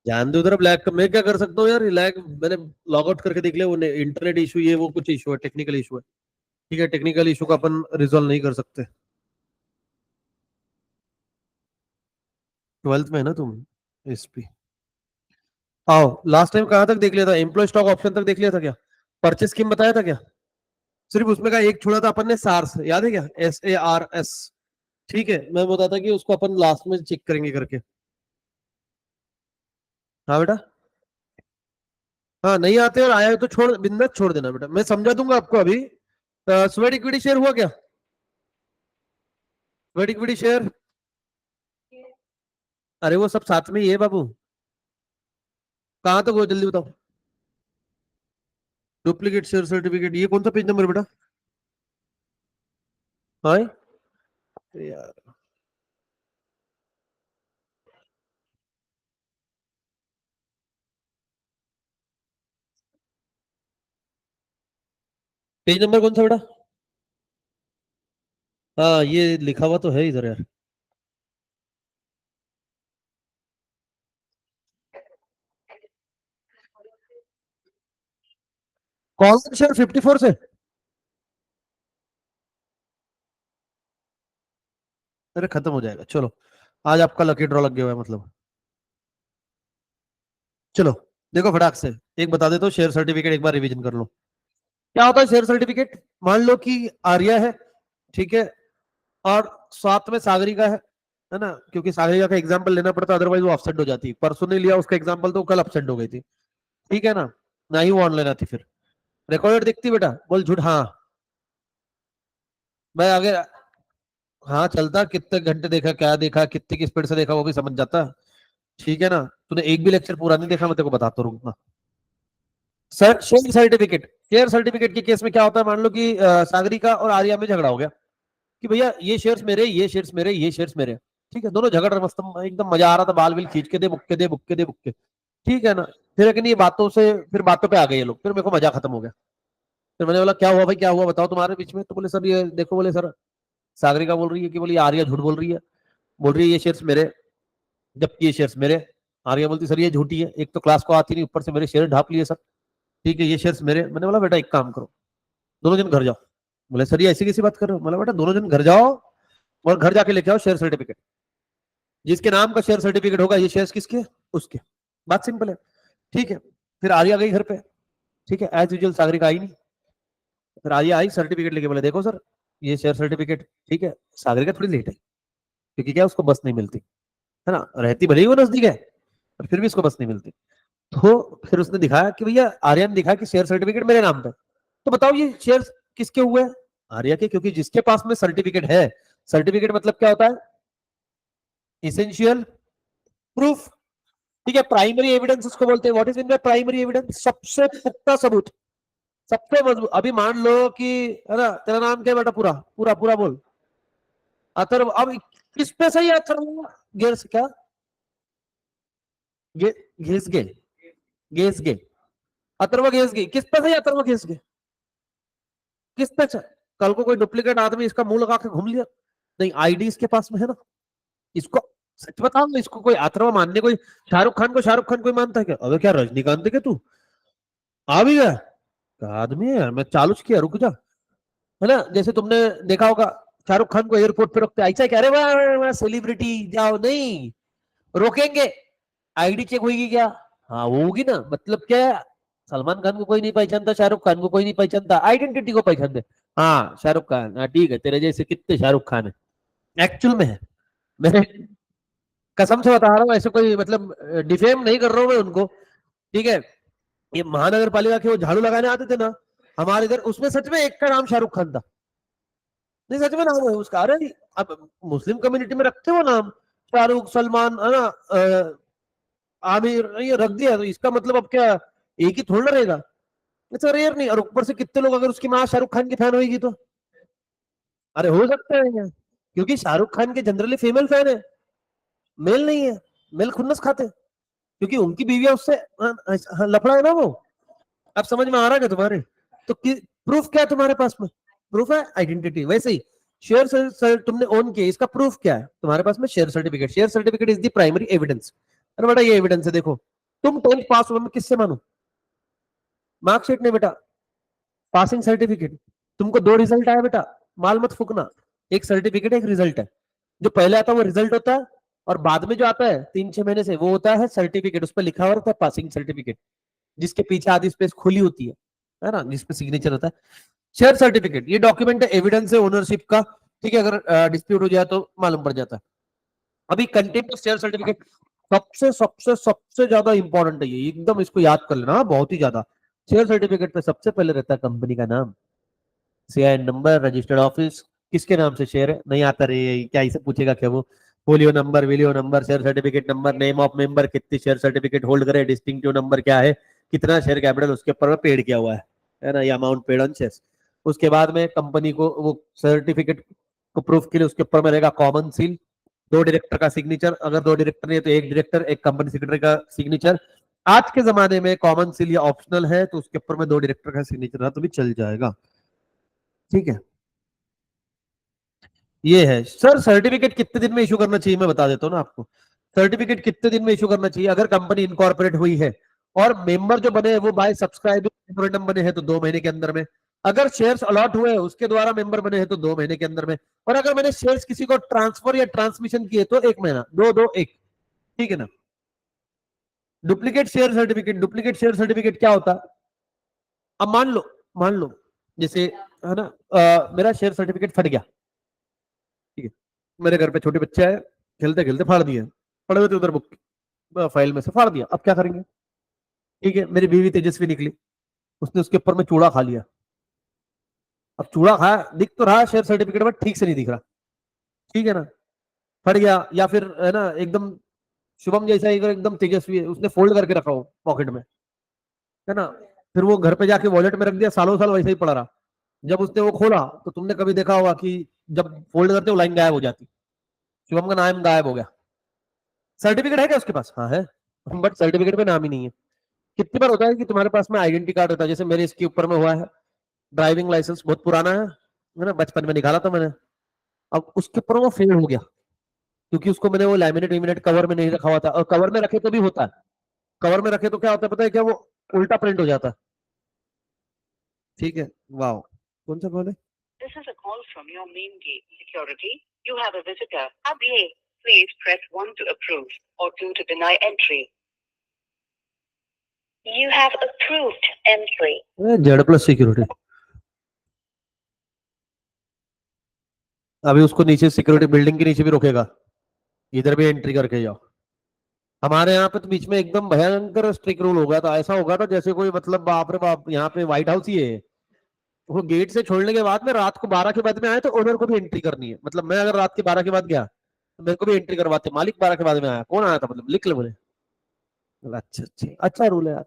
ध्यान दे उधर ब्लैक, मैं क्या कर सकता हूँ यार, लैग मैंने लॉग आउट करके देख लिया, वो इंटरनेट इशू, ये वो कुछ इशू है, टेक्निकल इशू है। ठीक है, टेक्निकल इशू का अपन रिजॉल्व नहीं कर सकते। 12th में है ना तुम? एसपी आओ, लास्ट टाइम कहां तक देख लिया था? एम्प्लॉय स्टॉक ऑप्शन तक देख लिया था क्या? परचेस स्कीम बताया था क्या? सिर्फ उसमें का एक छोड़ा था अपन ने, सार्स, याद है क्या? SARS। ठीक है, मैं बताता कि उसको अपन लास्ट में चेक करेंगे करके। हाँ बेटा। हाँ नहीं आते और आया है तो छोड़, बिंदास छोड़ देना बेटा, मैं समझा दूंगा आपको अभी। स्वेट इक्विटी शेयर हुआ क्या? स्वेट इक्विटी शेयर, अरे वो सब साथ में ही है बाबू। कहां तक हो जल्दी बताओ। डुप्लीकेट शेयर सर्टिफिकेट, ये कौन सा पेज नंबर बेटा? हाँ यार, पेज नंबर कौन सा बेटा? हाँ ये लिखा हुआ तो है इधर यार। कौन सा शेयर 54 से? अरे खत्म हो जाएगा, चलो। आज आपका लकी ड्रॉ लग गया हुआ है मतलब। चलो, देखो फटाक से एक बता देता हूँ, शेयर सर्टिफिकेट एक बार रिवीजन कर लो। क्या होता है शेयर सर्टिफिकेट? मान लो कि आर्या है, ठीक है, और साथ में सागरिका है ना, क्योंकि सागरिका का एग्जाम्पल लेना पड़ता, अदरवाइज वो अपसेट हो जाती। परसों ने लिया उसका एग्जाम्पल तो कल अपसेट हो गई थी। ठीक है ना, ना ही वो ऑनलाइन आती फिर। रिकॉर्डेड दिखती बेटा, बोल झूठ। हाँ मैं आगे, हाँ चलता, कितने घंटे देखा, क्या देखा, कितनी की स्पीड से देखा, वो भी समझ जाता। ठीक है ना, तूने एक भी लेक्चर पूरा नहीं देखा, मैं तेरे को बताता रहूंगा। Sir share certificate, share certificate के केस में क्या होता है, मान लो कि सागरिका और आर्या में झगड़ा हो गया कि भैया ये शेयर्स मेरे, ये शेयर्स मेरे, ये शेयर्स मेरे। ठीक है, दोनों झगड़ रहे मस्त, एकदम मजा आ रहा था, बाल बिल खींच के दे बुक्के, दे बुक्के, दे बुक्के। ठीक है ना, फिर लेकिन ये बातों से, फिर बातों पे आ गए ये लोग, फिर मेरे को मजा खत्म हो गया। फिर मैंने बोला क्या हुआ भाई, क्या हुआ बताओ तुम्हारे बीच में? तो बोले सर ये देखो, बोले सर सागरिका बोल रही है कि बोली आर्या झूठ बोल रही है, बोल रही है ये शेयर्स मेरे, जबकि ये शेयर्स मेरे। आर्या बोलती सर ये झूठी है, एक तो क्लास को आती नहीं, ऊपर से मेरे शेयर ढाप लिए सर। ठीक है, ये शेयर्स मेरे। मैंने बोला बेटा एक काम करो, दोनों जन घर जाओ। बोले सर ये ऐसी कैसी बात कर रहे हो? बोला बेटा दोनों जन घर जाओ और घर जाके लेके आओ शेयर सर्टिफिकेट, जिसके नाम का शेयर सर्टिफिकेट होगा, ये शेयर्स किसके, उसके। बात सिंपल है। ठीक है, फिर आर्या गई घर पे। ठीक है, एज यूजुअल सागरिका आई नहीं। फिर आर्या आई सर्टिफिकेट लेके, बोले देखो सर ये शेयर सर्टिफिकेट। ठीक है, सागरिका थोड़ी लेट है, क्योंकि क्या उसको बस नहीं मिलती है ना, रहती भले ही वो नजदीक है, पर फिर भी उसको बस नहीं मिलती। तो फिर उसने दिखाया कि भैया, आर्या ने दिखाया कि शेयर सर्टिफिकेट मेरे नाम पे। तो बताओ ये शेयर किसके हुए? आर्या के, क्योंकि जिसके पास में सर्टिफिकेट है, सर्टिफिकेट मतलब क्या होता है? Essential proof. ठीक है, प्राइमरी एविडेंस उसको बोलते हैं। What is in primary evidence? सबसे पुख्ता सबूत, सबसे मजबूत। अभी मान लो कि, है ना, तेरा नाम क्या है बेटा? पूरा पूरा पूरा बोल। अथर्व। अब किस पे सही है अथर्व? गेस क्या? गे, घिस गे, गेस गे, अथर्व गेस गे, किस पे सही है अथर्व गेस गे? किस पे से? कल को कोई डुप्लीकेट आदमी इसका मुंह लगा के घूम लिया, नहीं आईडी इसके पास में है ना। इसको सच बताओ ना, इसको कोई अथर्व मानने, कोई शाहरुख खान को शाहरुख खान कोई मानता है क्या? अबे क्या रजनीकांत है क्या तू? आ भी गया, क्या आदमी है यार, मैं चालू किया, रुक जा। है ना, जैसे तुमने देखा होगा, शाहरुख खान को एयरपोर्ट पे रोकते, ऐसा कह रहे वाह सेलिब्रिटी जाओ, नहीं रोकेंगे, आईडी चेक होगी क्या? हाँ वो होगी ना, मतलब क्या है, सलमान खान को कोई नहीं पहचानता, शाहरुख खान को कोई नहीं पहचानता, आइडेंटिटी को पहचानते। हाँ शाहरुख खान, हाँ ठीक है, तेरे जैसे कितने शाहरुख खान है एक्चुअल में है। मैं कसम से बता रहा हूँ, ऐसे कोई मतलब डिफेम नहीं कर रहा हूँ मैं उनको। ठीक है, ये महानगर पालिका के वो झाड़ू लगाने आते थे ना हमारे इधर, उसमें सच में एक का नाम शाहरुख खान था। नहीं सच में नाम है उसका। अरे अब मुस्लिम कम्युनिटी में रखते हो नाम, शाहरुख, सलमान, है ना, आमिर, ये रख दिया, तो इसका मतलब अब क्या एक ही थोड़ा रहेगा? इट्स रेयर नहीं। और ऊपर से कितने लोग, अगर उसकी माँ शाहरुख खान की फैन होगी तो, अरे हो सकता है क्या? क्योंकि शाहरुख खान के जनरली फीमेल फैन है, मेल नहीं है। मेल खुन्नस खाते हैं, क्योंकि उनकी बीवियां उससे लफड़ा है ना वो। अब समझ में आ रहा है क्या तुम्हारे? तो प्रूफ क्या है तुम्हारे पास में? प्रूफ है आइडेंटिटी। वैसे ही शेयर तुमने ओन किया, इसका प्रूफ क्या है तुम्हारे पास में? Share certificate. Share certificate is the primary evidence. अरे बेटा ये एविडेंस है देखो, तुम 10th पास हुए, मैं किससे मानू? मार्कशीट नहीं बेटा, पासिंग सर्टिफिकेट। तुमको 2 रिजल्ट आया बेटा, माल मत फूकना। एक सर्टिफिकेट एक रिजल्ट है। जो पहले आता है वो रिजल्ट होता है, और बाद में जो आता है 3-6 महीने से वो होता है सर्टिफिकेट। उस पर लिखा हुआ रहता है पासिंग सर्टिफिकेट, जिसके पीछे आधी स्पेस खुली होती है ना, जिसपे सिग्नेचर होता है। शेयर सर्टिफिकेट ये डॉक्यूमेंट है, एविडेंस है ओनरशिप का। ठीक है, अगर डिस्प्यूट हो जाए तो मालूम पड़ जाता है। अभी कंटेंट ऑफ शेयर सर्टिफिकेट सबसे सबसे सबसे ज्यादा इंपॉर्टेंट है ये, एकदम इसको याद कर लेना बहुत ही ज्यादा। शेयर सर्टिफिकेट पे सबसे पहले रहता है कंपनी का नाम, सीआईएन नंबर, रजिस्टर्ड ऑफिस, किसके नाम से शेयर है, नहीं आता रे क्या इसे पूछेगा क्या वो, फोलियो नंबर, विलियो number, share certificate number, name of member, कितनी शेयर सर्टिफिकेट होल्ड करे, डिस्टिंक्टिव नंबर क्या है, कितना शेयर कैपिटल उसके ऊपर पेड किया हुआ है ना, ये अमाउंट पेड ऑन शेयर्स। उसके बाद में कंपनी को वो सर्टिफिकेट को प्रूफ के लिए उसके ऊपर में रहेगा कॉमन सील, 2 डायरेक्टर का सिग्नेचर, अगर 2 डायरेक्टर नहीं है तो 1 डायरेक्टर, 1 कंपनी सेक्रेटरी का सिग्नेचर। आज के जमाने में कॉमन सील या ऑप्शनल है, तो उसके ऊपर में 2 डायरेक्टर का सिग्नेचर रहा तो भी चल जाएगा। ठीक है, ये है। सर सर्टिफिकेट कितने दिन में इशू करना चाहिए, मैं बता देता हूँ ना आपको। सर्टिफिकेट कितने दिन में इशू करना चाहिए, अगर कंपनी इनकॉर्पोरेट हुई है और मेंबर जो बने हैं वो बाय सब्सक्राइबिंग मेमोरेंडम बने हैं तो 2 महीने के अंदर में। अगर शेयर्स अलॉट हुए उसके द्वारा मेंबर बने हैं तो 2 महीने के अंदर में। और अगर मैंने शेयर्स किसी को ट्रांसफर या ट्रांसमिशन किए तो 1 महीना, 2-2-1। ठीक है ना। डुप्लीकेट शेयर सर्टिफिकेट क्या होता है? अब मान लो जैसे है ना, मेरा शेयर सर्टिफिकेट फट गया। ठीक है, मेरे घर पे छोटे बच्चे आए, खेलते खेलते फाड़ दिए, पड़े हुए थे उधर बुक फाइल में से फाड़ दिया, अब क्या करेंगे? ठीक है, मेरी बीवी तेजस्वी निकली, उसने उसके ऊपर में चूड़ा खा लिया। अब चूड़ा खाया, दिख तो रहा शेयर सर्टिफिकेट में, ठीक से नहीं दिख रहा। ठीक है ना, फट गया। या फिर है ना एकदम शुभम जैसा एकदम तेजस्वी है, उसने फोल्ड करके रखा हो पॉकेट में, है ना, फिर वो घर पे जाके वॉलेट में रख दिया, सालों साल वैसे ही पड़ा रहा। जब उसने वो खोला तो तुमने कभी देखा होगा कि जब फोल्ड करते हो लाइन गायब हो जाती, शुभम का नाम गायब हो गया। सर्टिफिकेट है क्या उसके पास? हाँ है, बट सर्टिफिकेट पे नाम ही नहीं है। कितनी बार होता है कि तुम्हारे पास में आइडेंटिटी कार्ड होता है, जैसे मेरे इसके ऊपर में हुआ है, ड्राइविंग लाइसेंस बहुत पुराना है ना, बचपन में निकाला था मैंने। अब उसके ऊपर वो फेल हो गया, क्योंकि उसको मैंने वो लैमिनेट विमिनेट कवर में नहीं रखा हुआ था, और कवर में रखे तो भी होता है, कवर में रखे तो क्या होता है पता है क्या, वो उल्टा प्रिंट हो जाता है। ठीक है, वाह, कौन सा कॉल है? This is a call from your main gate security. You have a visitor. अभी please press 1 to approve or 2 to deny entry. You have approved entry. Z plus security. अभी उसको नीचे सिक्योरिटी बिल्डिंग के नीचे भी रोकेगा, इधर भी एंट्री करके जाओ। हमारे यहाँ पे तो बीच में एकदम भयंकर स्ट्रिक्ट रूल हो गया था, ऐसा हो गया था जैसे कोई मतलब बाप रे बाप, यहाँ पे व्हाइट हाउस ही है। वो गेट से छोड़ने के बाद में रात को 12 के बाद में आए तो ओनर को भी एंट्री करनी है, मतलब मैं अगर रात के 12 के बाद गया तो मेरे को भी एंट्री करवाते, मालिक 12 के बाद में आया, कौन आया था मतलब लिख ले बोले। अच्छा अच्छा अच्छा रूल है यार,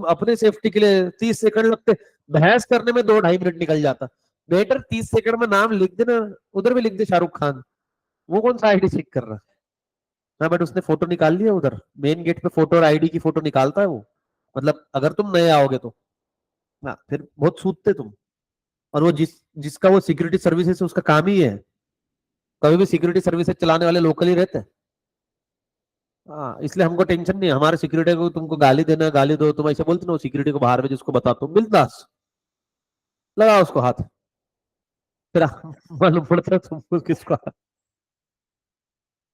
अपने सेफ्टी के लिए 30 सेकंड लगते, बहस करने में 2-2.5 मिनट निकल जाता। बेटर 30 सेकंड में नाम लिख देना, उधर भी लिख दे शाहरुख खान, वो कौन सा आईडी चेक कर रहा है। हाँ बट उसने फोटो निकाल लिया उधर मेन गेट पे, फोटो और आईडी की फोटो निकालता है वो, मतलब अगर तुम नए आओगे तो। हाँ फिर बहुत सूदते तुम। और वो जिसका वो सिक्योरिटी सर्विसेज उसका काम ही है, कभी भी सिक्योरिटी सर्विसेज चलाने वाले लोकल ही रहते हैं। हाँ इसलिए हमको टेंशन नहीं है, हमारे सिक्योरिटी को तुमको गाली देना गाली दो, तुम ऐसे बोलते ना सिक्योरिटी को बाहर में जिसको बताते हो बिंदास लगा उसको हाथ, फिर मालूम पड़ता है तुमको किसको, है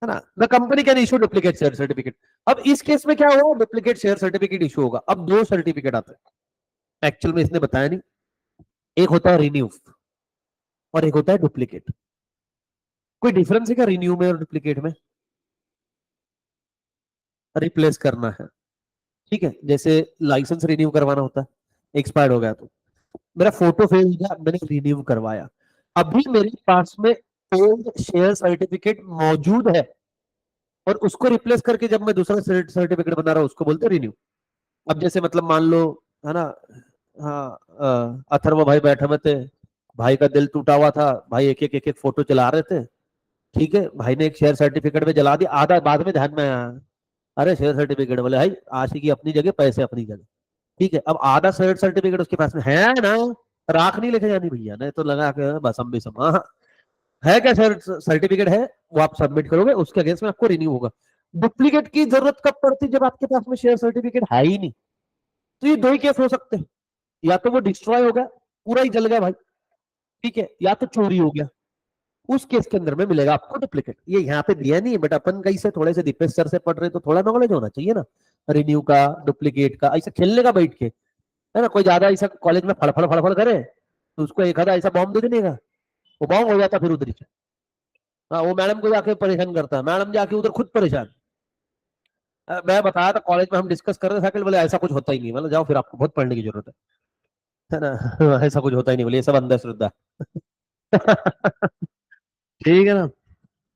ना। The company can issue duplicate share certificate. अब इस केस में क्या हुआ, डुप्लीकेट शेयर सर्टिफिकेट इशू होगा। अब 2 सर्टिफिकेट आते हैं, एक्चुअल में इसने बताया नहीं। एक होता है रिन्यू और एक होता है डुप्लीकेट। कोई डिफरेंस है क्या रिन्यू में और डुप्लीकेट में? रिप्लेस करना है। ठीक है, जैसे लाइसेंस रिन्यू करवाना होता है, एक्सपायर्ड हो गया तो मेरा फोटो फेल हो गया, मैंने रिन्यू करवाया, अभी मेरे पास में ओल्ड शेयर सर्टिफिकेट मौजूद है, और उसको रिप्लेस करके जब मैं दूसरा सर्टिफिकेट बना रहा हूं उसको बोलते हैं रिन्यू। अब जैसे मतलब मान लो, है ना, हाँ अथर्व भाई बैठे हुए थे, भाई का दिल टूटा हुआ था, भाई एक एक फोटो चला रहे थे। ठीक है, भाई ने एक शेयर सर्टिफिकेट में जला दिया, आधा बाद में ध्यान में आया, अरे शेयर सर्टिफिकेट बोले भाई आशिकी अपनी जगह पैसे अपनी जगह। ठीक है, अब आधा शेयर सर्टिफिकेट उसके पास में है ना, राख नहीं लेके जानी भैया, नहीं तो लगा के बस हम भी समा है क्या शेयर सर्टिफिकेट है, वो आप सबमिट करोगे उसके अगेंस्ट में आपको रिन्यू होगा। डुप्लीकेट की जरूरत कब पड़ती? जब आपके पास में शेयर सर्टिफिकेट है ही नहीं। तो ये दो ही केस हो सकते हैं, या तो वो डिस्ट्रॉय हो गया, पूरा ही जल गया भाई, ठीक है, या तो चोरी हो गया। उस केस के अंदर में मिलेगा आपको डुप्लीकेट। ये यहाँ पे दिया नहीं है, बट अपन कहीं से थोड़े से दीपेश सर से पढ़ रहे तो थोड़ा नॉलेज होना चाहिए ना, रिन्यू का, डुप्लीकेट का, ऐसा खेलने का बैठ के, है ना। कोई ज्यादा ऐसा कॉलेज में फड़फड़ फड़फड़ करे तो उसको एक आधा ऐसा बॉम्ब दे देने का, वो बॉम्ब हो जाता फिर उधर ही। हाँ, वो मैडम को जाके परेशान करता है, मैडम जाके उधर खुद परेशान। मैं बताया था कॉलेज में, हम डिस्कस कर रहे थे बोले ऐसा कुछ होता ही नहीं, मतलब जाओ फिर आपको बहुत पढ़ने की जरूरत है ना। ऐसा कुछ होता ही नहीं, बोले ये सब अंधश्रद्धा। ठीक है ना।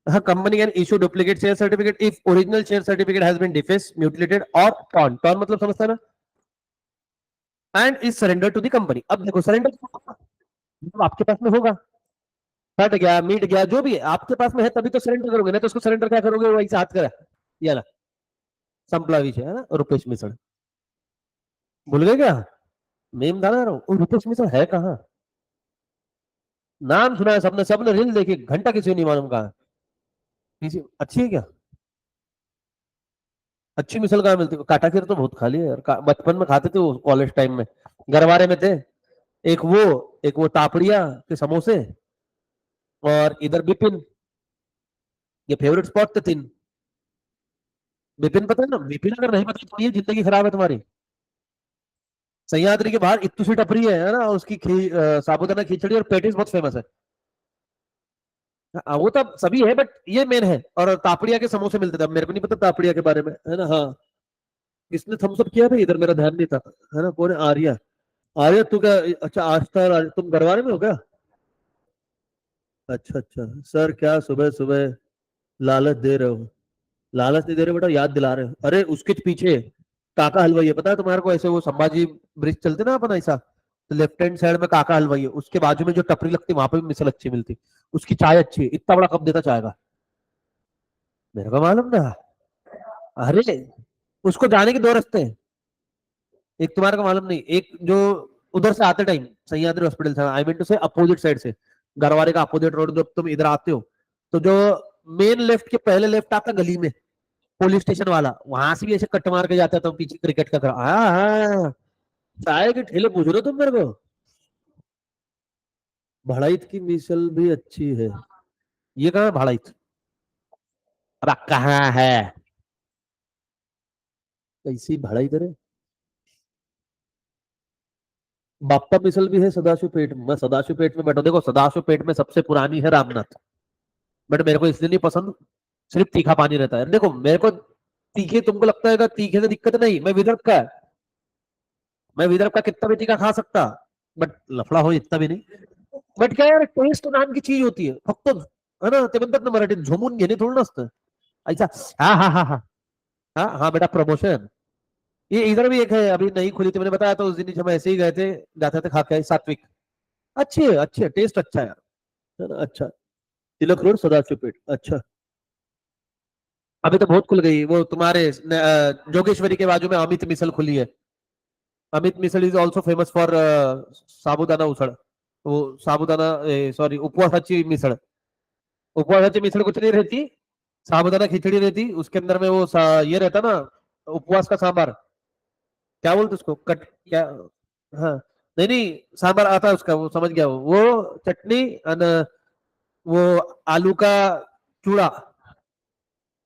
हाँ, company can issue duplicate share certificate if original share certificate has been defaced, mutilated और टॉर्न। टॉर्न मतलब समझता है ना, and is surrender to the company. अब देखो सरेंडर मतलब आपके पास में होगा, फट गया, मिट गया, जो भी है आपके पास में है तभी तो सरेंडर करोगे, नहीं तो उसको सरेंडर क्या करोगे, वही से हाथ करा या ना। संपला विषय है ना। रुपेश मिश्र भूल गए क्या? मेम डाला रहा हूँ, रुपेश मिश्र है कहाँ? नाम सुना है सबने, सबने रील देखी, घंटा किसी को नहीं मालूम कहाँ है। किसी अच्छी है क्या? अच्छी मिसल कहाँ मिलती है? काटा खीर तो बहुत खा लिया यार, बचपन में खाते थे वो, कॉलेज टाइम में गरवारे में थे। एक वो, एक वो तापड़िया के समोसे, और इधर बिपिन। ये फेवरेट स्पॉट थे तीन। बिपिन पता है ना, बिपिन अगर नहीं पता तो ये जिंदगी खराब है तुम्हारी। सह्याद्री के बाहर इत्तू सी टपरी है ना, उसकी साबूदाना खिचड़ी और पेटिस बहुत फेमस है। वो तो सभी है बट ये मेन है। और तापड़िया के समोसे मिलते थे, अब मेरे को नहीं पता तापड़िया के बारे में, है ना। हाँ, किसने थम्स अप किया था इधर, मेरा ध्यान नहीं था, है ना। कौन है? आर्या। आर्या तू क्या? अच्छा, आस्था तुम गरवारे में हो क्या? अच्छा अच्छा सर, क्या सुबह सुबह लालच दे रहे हो? लालच नहीं दे रहे बेटा, याद दिला रहे हो। अरे उसके पीछे काका हलवाई है, पता है तुम्हारे को? ऐसे वो संभाजी ब्रिज चलते ना अपन ऐसा, तो लेफ्ट हैंड साइड में काका हलवाई है, उसके बाजू में जो टपरी लगती है वहां पे भी मिसल अच्छी मिलती। उसकी चाय अच्छी है, इतना बड़ा कप देता चाय का। मेरे को मालूम ना। अरे उसको जाने के दो रास्ते हैं। एक तुम्हारे को मालूम नहीं, एक जो उधर से आते टाइम सह्याद्री हॉस्पिटल से, आई मीन टू से अपोजिट साइड से, गरवारे का अपोजिट रोड, जब तुम इधर आते हो तो जो मेन लेफ्ट के पहले लेफ्ट आता गली में, पुलिस स्टेशन वाला, वहां से भी ऐसे कट मार के जाता था पीछे क्रिकेट का हाँ हाँ। चाय के ठेले पूछ रहे हो तुम मेरे को? भड़ाइत की मिसल भी अच्छी है। ये कहाँ है भड़ाइत? अब कहाँ है? कैसी भड़ाइत रे? बाप्पा मिसल भी है सदाशिव पेट में। मैं सदाशिव पेट में बैठा, देखो सदाशिव पेट में सबसे पुरानी है रामनाथ, बट मेरे को इसलिए नहीं पसंद, सिर्फ तीखा पानी रहता है। देखो मेरे को तीखे, तुमको लगता है तीखे से दिक्कत नहीं, मैं विदर्भ का है, मैं विदर्भ का कितना भी तीखा खा सकता, बट लफड़ा हो इतना भी नहीं। बट काय यार, टेस्ट नाम की चीज होती है फक्त, है ना. ते म्हणतात ना मराठीत, झोमून घेणे थोडं नसतं ऐसा. हाँ हाँ हाँ हाँ. हाँ हाँ बेटा, प्रमोशन. ये इधर भी एक है, अभी नहीं खुली थी, मैंने बताया था उस दिन जब हम ऐसे ही गए थे, जाते थे खा के सात्विक. अच्छी है, अच्छी है, टेस्ट अच्छा है यार, है ना. अच्छा, तिलक रोड सदाशिव पेठ. अच्छा, अभी तो बहुत खुल गई वो तुम्हारे जोगेश्वरी के बाजू में अमित मिसल खुली है. अमित मिसल इज ऑल्सो फेमस फॉर साबुदाना उसळ. वो साबुदाना, सॉरी, उपवासाची मिसळ. उपवासाची मिसळ कुछ नहीं रहती, साबुदाना खिचड़ी रहती, उसके अंदर में वो ये रहता ना, उपवास का सांबार. क्या बोलते उसको, कट क्या? हाँ, नहीं नहीं, सांबार आता है उसका, वो समझ गया, वो चटनी और वो आलू का चूड़ा.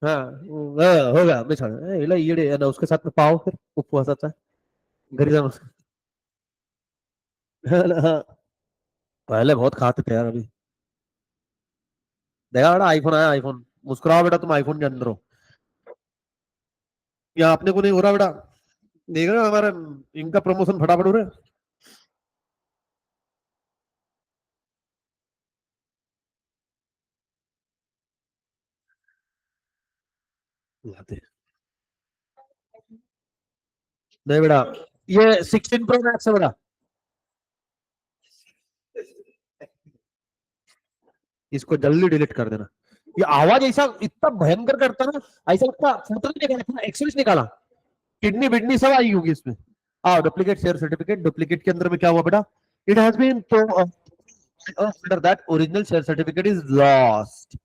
हाँ, होगा मिसळ. हिला येडे आणि उसके साथ में पाव फिर उपवासाचा घरी जाऊन. हाँ, पहले बहुत खाते थे यार. अभी देखा बेटा, आईफोन आया, आईफोन. मुस्कुराओ बेटा, तुम आईफोन के अंदर हो. या अपने को नहीं हो रहा बेटा. देख रहे हो हमारा इनका प्रमोशन फटाफट हो रहा है. लाते हैं. नहीं बेटा, ये 16 Pro Max है बेटा. इसको जल्दी डिलीट कर देना. ये आवाज ऐसा इतना भयंकर करता ना, ऐसा लगता फोटो नहीं निकाला, एक्सरेस निकाला, किडनी बिडनी सब आई होगी इसमें. हाँ, डुप्लीकेट शेयर सर्टिफिकेट. डुप्लीकेट के अंदर में क्या हुआ बेटा? It has been under that original share certificate is lost.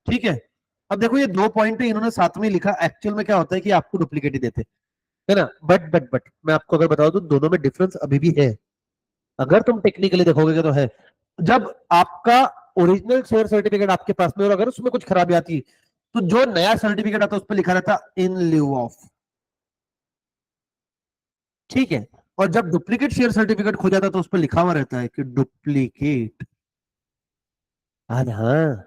ठीक है. अब देखो ये दो पॉइंट इन्होंने साथ में लिखा, एक्चुअल में क्या होता है कि आपको डुप्लीकेट ही देते है ना। बट मैं आपको अगर बताऊं तो दोनों में डिफरेंस अभी भी है, अगर तुम टेक्निकली देखोगे तो है। जब आपका ओरिजिनल शेयर सर्टिफिकेट आपके पास में और अगर उसमें कुछ खराबी आती तो जो नया सर्टिफिकेट आता है उस पर लिखा रहता इन ल्यू ऑफ, ठीक है। और जब डुप्लीकेट शेयर सर्टिफिकेट खो जाता है तो उस पर लिखा हुआ रहता है कि डुप्लीकेट। हाँ हाँ,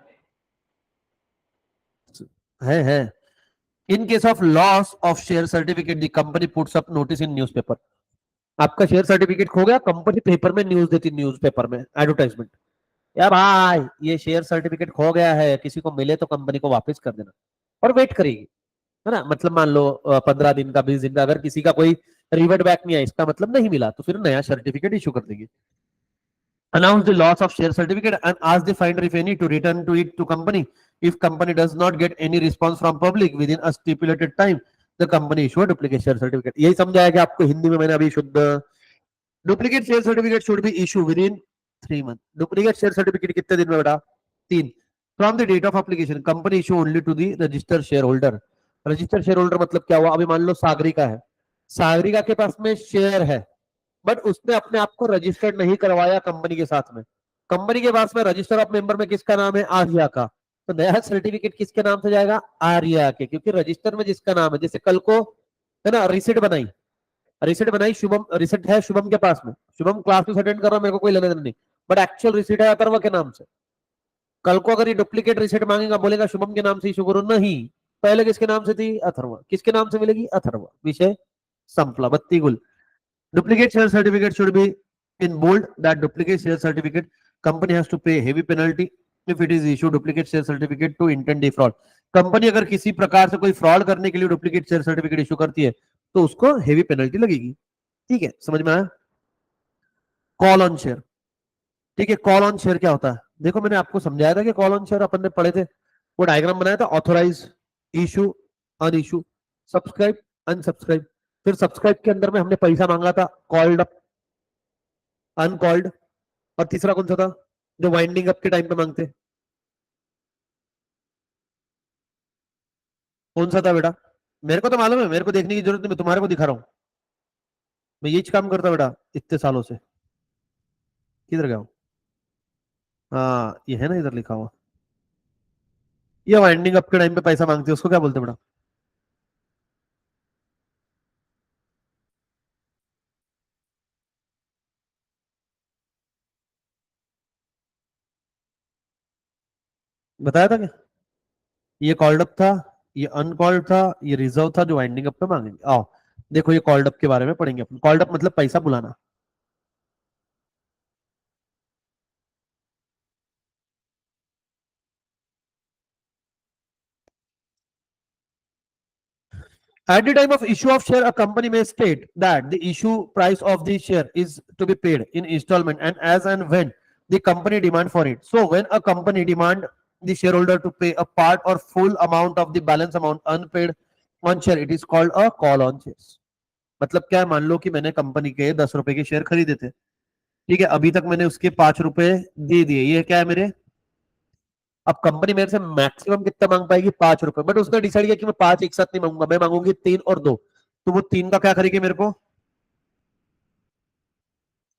है। इन case of loss of share certificate the company puts up notice in newspaper. आपका शेयर सर्टिफिकेट खो गया, कंपनी पेपर में न्यूज देती, न्यूज़पेपर में एडवर्टाइजमेंट, या भाई ये शेयर सर्टिफिकेट खो गया है, किसी को मिले तो कंपनी को वापस कर देना, और वेट करेगी, है ना। मतलब मान लो 15 दिन का, 20 दिन का, अगर किसी का कोई रिवर्ट बैक नहीं आया, इसका मतलब नहीं मिला, तो फिर नया सर्टिफिकेट इशू कर देगी। Announce the loss of share certificate and ask the finder if any to return to it to company. If company does not get any response from public within a stipulated time, the company issue a duplicate share certificate. यही समझाया कि आपको हिंदी में मैंने अभी शुद्ध, duplicate share certificate should be issue within 3 month. Duplicate share certificate कितने दिन में बेटा? 3। From the date of application company issue only to the registered share holder. Registered share holder मतलब क्या हुआ? अभी मान लो सागरिका है, सागरिका के पास में शेयर है, बट उसने अपने आप को रजिस्टर्ड नहीं करवाया कंपनी के साथ में। कंपनी के पास में रजिस्टर ऑफ मेंबर में किसका नाम है? आर्या का। तो नया सर्टिफिकेट किसके नाम से जाएगा? आर्या के, क्योंकि रजिस्टर में जिसका नाम है, जैसे कल को है ना रिसिट बनाई, रिसिट बनाई शुभम, रिसिट है शुभम के पास में, शुभम क्लासेस अटेंड कर रहा है, मेरे को कोई लेना देना नहीं, बट एक्चुअल रिसिट है अथर्व के नाम से। कल को अगर ये डुप्लीकेट रिसिट मांगेगा, बोलेगा शुभम के नाम से इशू करो, नहीं, पहले किसके नाम से थी? अथर्व। किसके नाम से मिलेगी? अथर्व। विषय संपला, बत्ती गुल। Duplicate share certificate should be in bold that duplicate share certificate company has to pay heavy penalty if it is issued duplicate share certificate to intend defraud। Company अगर किसी प्रकार से कोई फ्रॉड करने के लिए डुप्लीकेट शेयर सर्टिफिकेट इशू करती है तो उसको हेवी पेनल्टी लगेगी। ठीक है, समझ में आया? कॉल ऑन शेयर, ठीक है। कॉल ऑन शेयर क्या होता है? देखो मैंने आपको समझाया था कि कॉल ऑन शेयर अपन ने पढ़े थे, वो डायग्राम बनाया था, ऑथोराइज, इशू, अन इशू, सब्सक्राइब, अनसब्सक्राइब। फिर सब्सक्राइब के अंदर में हमने पैसा मांगा था, कॉल्ड अप, अनकॉल्ड, और तीसरा कौन सा था जो वाइंडिंग अप के टाइम पे मांगते? कौन सा था बेटा? मेरे को तो मालूम है, मेरे को देखने की जरूरत नहीं, मैं तुम्हारे को दिखा रहा हूं। मैं यही काम करता बेटा इतने सालों से। किधर गया हूं? हाँ ये है ना, इधर लिखा हुआ। ये वाइंडिंग अप के टाइम पे पैसा मांगते हैं, उसको क्या बोलते हैं बेटा? बताया था क्या? ये कॉल्ड अप था, ये अनकॉल्ड था, ये रिजर्व था जो वाइंडिंग अप पे मांगेंगे। आओ देखो, ये कॉल्ड अप के बारे में पढ़ेंगे अपन। कॉल्ड अप मतलब पैसा बुलाना। At the time of issue of share, a company may state that the issue price of the share is to be paid in installment and as and when the company demand for it. So when a company demand the shareholder to pay a part or full amount of the balance amount unpaid on share, it is called a call on shares। मतलब क्या है? मान लो कि मैंने company के 10 रुपए के share खरीदे थे, ठीक है, अभी तक मैंने उसके 5 रुपए दे दिए, ये क्या है मेरे? अब कंपनी मेरे से मैक्सिमम कितना मांग पाएगी? 5 रुपए, बट उसने डिसाइड किया कि मैं 5 एक साथ नहीं मांगूंगा, मैं मांगूंगी 3 और 2। तो वो 3 का क्या करेगी? मेरे को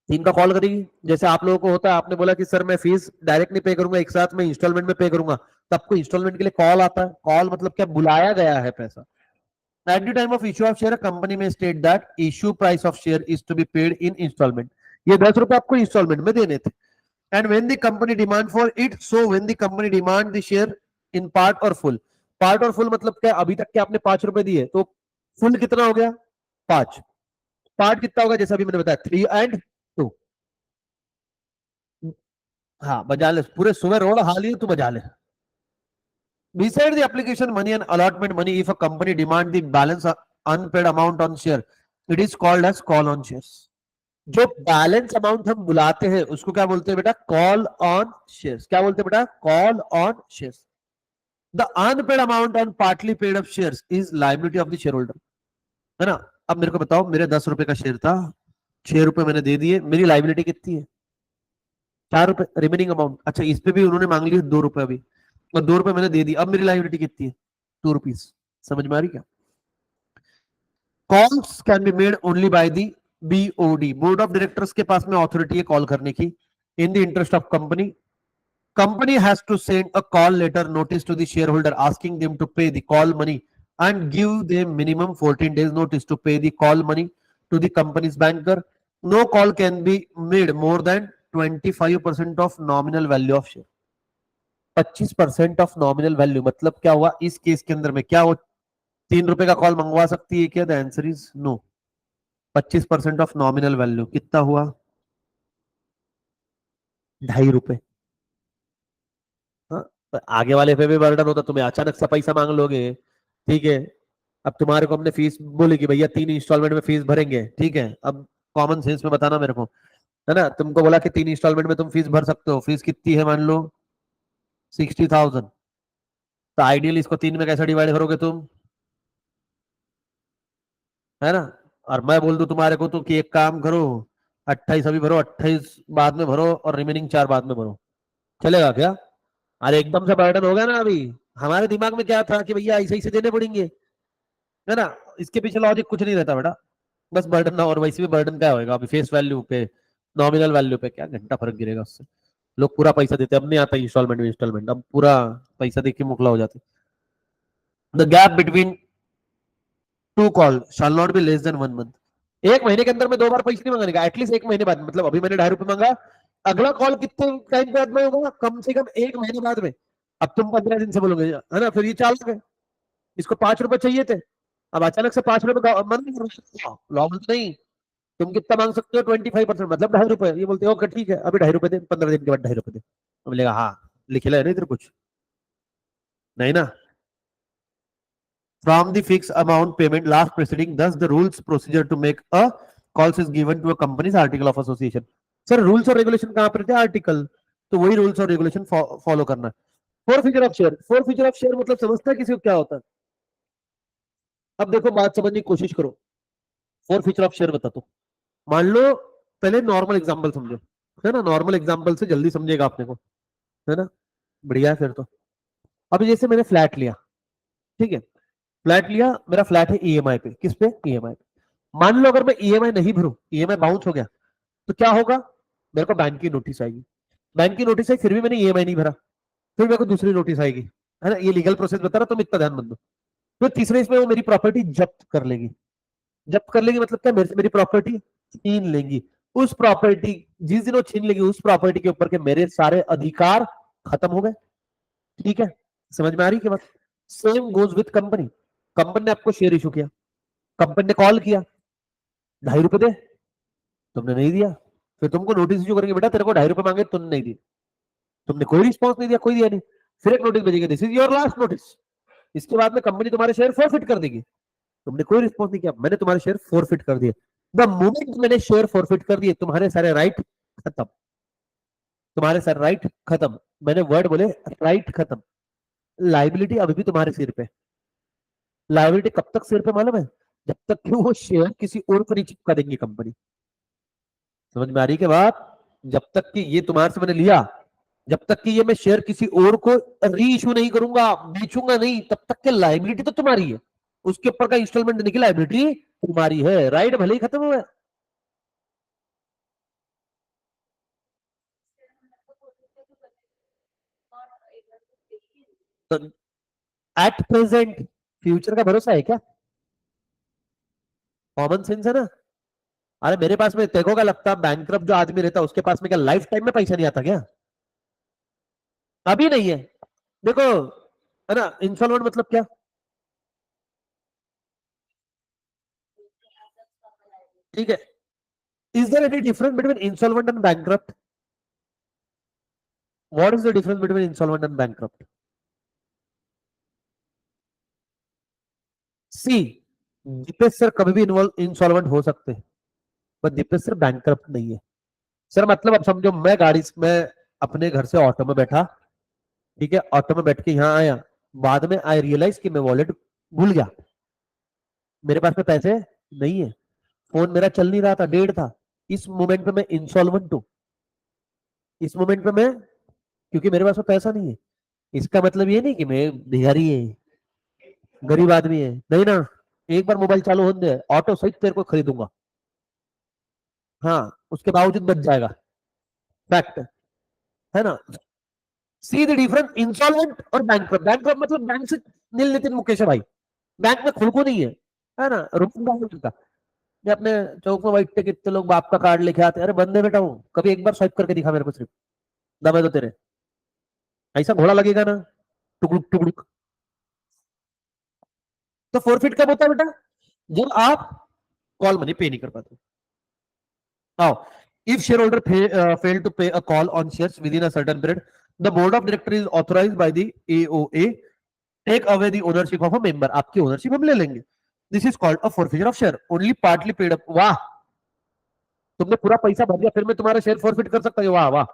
3 का कॉल करेगी। जैसे आप लोगों को होता है, आपने बोला कि सर मैं फीस डायरेक्ट नहीं पे करूंगा, एक साथ में इंस्टॉलमेंट में पे करूंगा, तो आपको इंस्टॉलमेंट के लिए कॉल आता है। कॉल मतलब क्या? बुलाया गया है पैसा। At the time of issue of share company में state that issue price of share is to be paid in instalment. ये 10 रुपए आपको इंस्टॉलमेंट में देने थे। And when the company demand for it, so when the company demand the share in part or full. Part or full मतलब क्या? अभी तक के आपने 5 रुपए दिए, तो फुल कितना हो गया? 5। पार्ट कितना होगा? जैसा अभी मैंने बताया 3 and 2। हाँ बजा ले, पूरे सुबह रोड हाल ही तू बजा ले। Beside the application money and allotment money, if a company demand the balance unpaid amount on share, it is called as call on shares। जो बैलेंस अमाउंट हम बुलाते हैं उसको क्या बोलते हैं बेटा? Call on shares. क्या बोलते हैं बेटा? Call on shares. The unpaid amount on partly paid up shares is liability of the share holder, है ना। अब मेरे को बताओ, मेरे 10 रुपए का शेयर था, 6 रुपए मैंने दे दिए, मेरी लाइबिलिटी कितनी है? 4 रुपए रिमेनिंग अमाउंट। अच्छा, इस पे भी उन्होंने मांग ली 2 रुपए अभी, और 2 रुपए मैंने दे दी, अब मेरी लाइबिलिटी कितनी है? 2 रुपीज। समझ में आ रही क्या? Calls can be made only by the BOD, board of directors के पास में ऑथोरिटी है कॉल करने की, in the interest of company. Company has to send a call letter notice to the shareholder asking them to pay the call money and give them minimum 14 days notice to pay the call money to the company's banker. No call can be made more than 25% of nominal value of share. 25% of nominal value मतलब क्या हुआ इस case के अंदर में? क्या वो 3 रुपए का कॉल मंगवा सकती है क्या? The answer is no. 25% of nominal value कितना हुआ? 2.5 रुपए. हाँ, तो आगे वाले पे भी बर्डन होता, तुम्हें अचानक से पैसा मांग लोगे. ठीक है, अब तुम्हारे को हमने फीस बोली कि भैया 3 इंस्टॉलमेंट में फीस भरेंगे. ठीक है, अब कॉमन सेंस में बताना मेरे को, है ना? तुमको बोला कि 3 इंस्टॉलमेंट में तुम फीस भर सकते हो. फीस कितनी है? मान लो 60,000. तो आइडियली इसको 3 में कैसे डिवाइड करोगे तुम? है ना? और मैं बोल दूं तुम्हारे को तो कि एक काम करो, 28 अभी भरो, 28 बाद में भरो और रिमेनिंग 4 बाद में भरो. चलेगा क्या? अरे एकदम से बर्डन होगा ना. अभी हमारे दिमाग में क्या था कि भैया ऐसे ही से देने पड़ेंगे, है ना? इसके पीछे लॉजिक कुछ नहीं रहता बेटा, बस बर्डन ना. और वैसे भी बर्डन क्या होगा अभी? फेस वैल्यू पे, नॉमिनल वैल्यू पे क्या घंटा फर्क गिरेगा उससे? लोग पूरा पैसा देते, अब नहीं आता इंस्टॉलमेंट में इंस्टॉलमेंट, अब पूरा पैसा देख के मुखला हो जाते. The gap between two call shall not be less than 1 month. 1 महीने के अंदर में 2 बार पैसे नहीं मांगने का, एटलीस्ट 1 महीने बाद. मतलब अभी मैंने 2.5 रुपए मांगा, अगला कॉल कितने टाइम बाद में होगा? कम से कम 1 महीने बाद में. अब तुम 15 दिन से बोलोगे, है ना? फिर ये चाल है, इसको 5 रुपए चाहिए थे, अब अचानक से 5 रुपए मन लॉन्ग नहीं. तुम कितना मांग सकते हो? 25%, मतलब 2.5 रुपए. ये बोलते हो ओके ठीक है, अभी 2.5 रुपए दे, 15 दिन के बाद 2.5 रुपए दे. तो बोलेगा हाँ, लिखे है ना इधर कुछ नहीं ना. From the fixed amount payment last preceding, thus the rules procedure to make a calls is given to a company's article of association. Sir rules और रेगुलेशन कहां पर थे? आर्टिकल. तो वही रूल्स और रेगुलेशन फॉलो करना है. Four feature of share. Four feature of share मतलब समझता है किसी को क्या होता है? अब देखो बात समझने की कोशिश करो. फोर फीचर ऑफ शेयर बता दो. मान लो पहले नॉर्मल एग्जांपल समझो, है ना? नॉर्मल एग्जांपल से जल्दी समझेगा आपने को, है ना? बढ़िया है फिर तो. अभी जैसे मैंने फ्लैट लिया, ठीक है, फ्लैट लिया, मेरा फ्लैट है ईएमआई पे. किस पे? ईएमआई पे. मान लो अगर मैं ईएमआई नहीं भरूं, ईएमआई बाउंस हो गया, तो क्या होगा? मेरे को बैंक की नोटिस आएगी. बैंक की नोटिस आई, फिर भी मैंने ईएमआई नहीं भरा, फिर मेरे को दूसरी नोटिस आएगी, है ना? ये लीगल प्रोसेस बता रहा, तुम इतना ध्यान मत दो. तो तीसरे इसमें वो मेरी प्रॉपर्टी जब्त कर लेगी. जब्त कर लेगी मतलब क्या? मेरे से मेरी प्रॉपर्टी छीन लेंगी. उस प्रॉपर्टी, जिस दिन वो छीन लेगी, उस प्रॉपर्टी के ऊपर के मेरे सारे अधिकार खत्म हो गए. ठीक है, समझ में आ रही है बात? Same goes with company. Company ने आपको शेयर इशू किया, कंपनी ने कॉल किया, 2.5 रुपए दे, तुमने नहीं दिया, फिर तुमको नोटिस इशू करेंगे, बेटा तेरे को 2.5 रुपए मांगे तुमने नहीं दी. तुमने कोई रिस्पॉन्स नहीं दिया, कोई दिया नहीं, फिर एक नोटिस भेजेगी, this is your last notice. इसके बाद में कंपनी तुम्हारे शेयर फॉरफिट कर देगी. तुमने कोई रिस्पॉन्स नहीं किया, मैंने तुम्हारे शेयर फॉरफिट कर दिए. द मोमेंट मैंने शेयर फॉरफिट कर दिए, तुम्हारे सारे राइट खत्म. तुम्हारे सारे राइट खत्म. मैंने वर्ड बोले राइट खत्म. लाइबिलिटी अभी भी तुम्हारे सिर पे. लाइबिलिटी कब तक सिर पे मालूम है? जब तक कि वो शेयर किसी और को नहीं चिपका देंगी कंपनी. समझ में आ रही है बात? जब तक कि ये तुम्हारे से मैंने लिया, जब तक कि ये मैं शेयर किसी और को री इशू नहीं करूंगा, बेचूंगा नहीं, तब तक के लाइबिलिटी तो तुम्हारी है. उसके ऊपर का इंस्टॉलमेंट देने की लाइबिलिटी तुम्हारी है. राइट भले ही खत्म हुआ. तो एट प्रेजेंट फ्यूचर का भरोसा है क्या? कॉमन सेंस है ना. अरे मेरे पास में देखो क्या लगता है, बैंकक्रप्ट जो आदमी रहता है उसके पास में क्या लाइफ टाइम में पैसा नहीं आता क्या? अभी नहीं है. देखो, है ना? इंस्टॉलमेंट मतलब क्या? ठीक है. Is there any difference between instalment and bankrupt? What is the difference between instalment and bankrupt? See, Dipesh sir कभी भी इन्वॉल्व इंसॉल्वेंट हो सकते हैं, पर दीपेश सर बैंकक्रप्ट नहीं है. सर मतलब अब समझो, मैं गाड़ी में अपने घर से ऑटो में बैठा, ठीक है, ऑटो में बैठ के यहाँ आया, बाद में आई रियलाइज कि मैं वॉलेट भूल गया, मेरे पास में पैसे नहीं है, फोन मेरा चल नहीं रहा था, डेढ़ था. इस मोमेंट पे मैं इंसॉल्वेंट हूं. इस मोमेंट पे मैं, क्योंकि मेरे पास में पैसा नहीं है, इसका मतलब ये नहीं कि मैं भिखारी है, गरीब आदमी है, नहीं ना। एक बार मोबाइल चालू होने दे, ऑटो सहित तेरे को खरीदूंगा। हाँ, उसके बावजूद बच जाएगा। फैक्ट है ना। सी द डिफरेंस इंस्टॉलमेंट और बैंक। बैंक मतलब बैंक से नील नितिन मुकेश है भाई। बैंक में खुल को नहीं है ना, रुपये का। ये अपने चौक में बैठ के कितने लोग बाप का कार्ड लेके आते हैं, अरे बंदे बेटा हूँ, कभी एक बार स्वाइप करके दिखा मेरे को सिर्फ, दबे तो तेरे ऐसा घोड़ा लगेगा ना, टुकड़ुक टुकड़ुक। तो फोरफिट कब होता है बेटा? जब आप कॉल मनी पे नहीं कर पाते। Now, if shareholder fail to pay a call on shares within a certain period, the board of directors is authorized by the AOA take away the ownership of a member. आपकी ownership हम ले लेंगे। This is called a forfeiture of share. Only partly paid up. वाह, तुमने पूरा पैसा भर दिया, फिर मैं तुम्हारा शेयर फॉरफिट कर सकता हूँ? वाह वाह।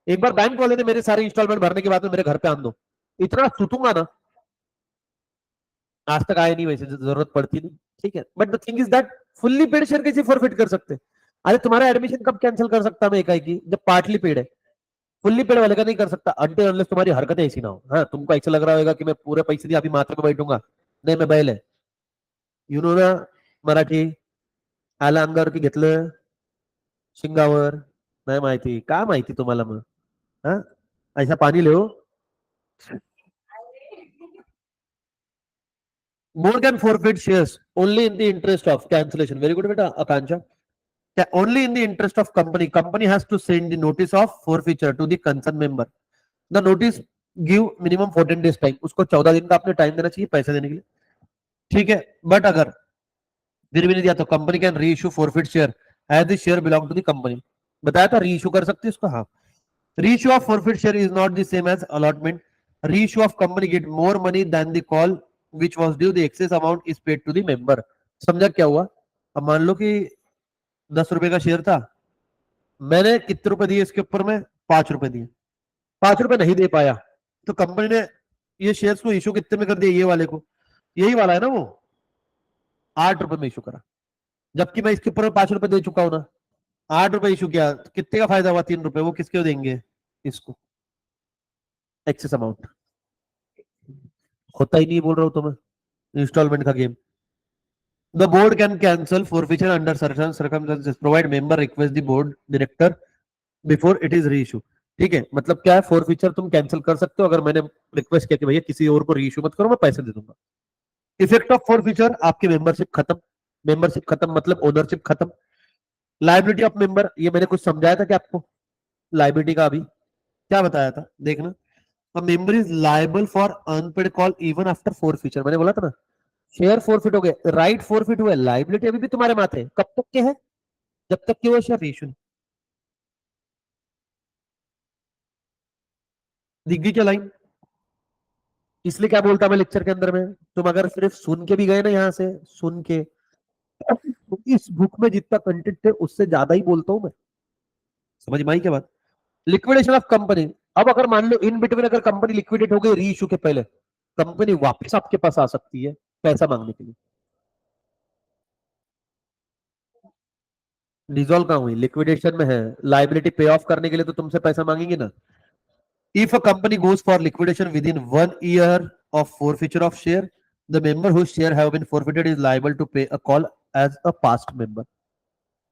एक बार बैंक वाले ने मेरे सारे इंस्टॉलमेंट भरने के बाद में मेरे घर पे आन दो, इतना सुतूंगा ना। आज तक आए नहीं, वैसे जरूरत पड़ती नहीं। ठीक है, but the thing is that fully paid share कैसे फॉरफिट कर सकते? अरे तुम्हारा एडमिशन कब कैंसिल कर सकता मैं एकाएकी, जब पार्टली पेड है। फुल्ली पेड वाले का नहीं कर सकता अनटिल अनलेस तुम्हारी हरकतें ऐसी ना हो। हाँ, तुमको ऐसा लग रहा होगा कि मैं पूरे पैसे दिए अभी माथे पे बैठूंगा, नाही मैं बैल आहे। यू नो ना मराठी, आला अंगावरती घेतलं शिंगावर, नाही माहिती काय माहिती तुम्हाला मग? हा, ऐसा पानी ले हो। More can forfeit shares only in the interest of cancellation. Very good बेटा आकांक्षा। Only in the interest of company. Company has to send the notice of forfeiture to the concerned member. The notice give minimum 14 days time. उसको 14 दिन का आपने time देना चाहिए पैसे देने के लिए। ठीक है, बट अगर फिर भी नहीं दिया तो company can re issue forfeit share as the share belong to the company. बताया था री इशू कर सकती है उसको। हाँ, reissue of forfeit share is not the same as allotment. Reissue of company get more money than the call which was due, the excess amount is paid to the member. समझा क्या हुआ? अब मान लो कि 10 रुपए का share था, मैंने कितने रुपए दिए इसके ऊपर में? 5 रुपए दिए, 5 रुपए नहीं दे पाया, तो कंपनी ने ये शेयर्स को इशू कितने में कर दिया? ये वाले को, यही वाला है ना वो, 8 रुपए में इशू करा, जबकि मैं इसके ऊपर 5 रुपए दे चुका हूं ना। 8 रुपए इशू किया, तो कितने का फायदा हुआ? 3 रुपए। वो किसके देंगे? इसको, एक्सेस अमाउंट। होता ही नहीं बोल रहा हूं तो मैं, इंस्टॉलमेंट का game. The board can cancel forfeiture under certain circumstances provide member request the board director before it is री इशू। ठीक है, मतलब क्या है, फॉरफिचर तुम कैंसिल कर सकते हो अगर मैंने रिक्वेस्ट किया कि भैया किसी और को री इशू मत करो, मैं पैसे दे दूंगा। इफेक्ट ऑफ फॉरफिचर, आपकी मेंबरशिप खत्म। मेंबरशिप खत्म मतलब ओनरशिप खत्म। लाइबिलिटी ऑफ मेंबर, ये मैंने कुछ समझाया था कि आपको लाइबिलिटी का? अभी क्या बताया था देखना। A member is liable for unpaid call even after forfeiture। मैंने बोला था ना, शेयर फोरफिट हो गए, राइट फोरफिट हुए, लाइबिलिटी अभी भी तुम्हारे माथे है। कब तक के है? जब तक कि वो शेयर इशू। दिग्गी क्या लाइन? इसलिए क्या बोलता मैं लेक्चर के अंदर में, तुम अगर सिर्फ सुन के भी गए ना यहाँ से, सुन के, तो इस बुक में जितना कंटेंट है उससे ज्यादा ही बोलता हूं मैं। समझ में आई क्या बात? Liquidation of company. अब अगर मान लो इन बिटवीन अगर कंपनी लिक्विडेट हो गई री इशू के पहले, कंपनी वापस आपके पास आ सकती है पैसा मांगने के लिए। डिजोल्व कहाँ हुई? लिक्विडेशन में है, लाइबिलिटी पे ऑफ करने के लिए तो तुमसे पैसा मांगेंगे ना। If a company goes for liquidation with in 1 year of forfeiture of share, the member whose share have been forfeited is liable to pay a call as a past member।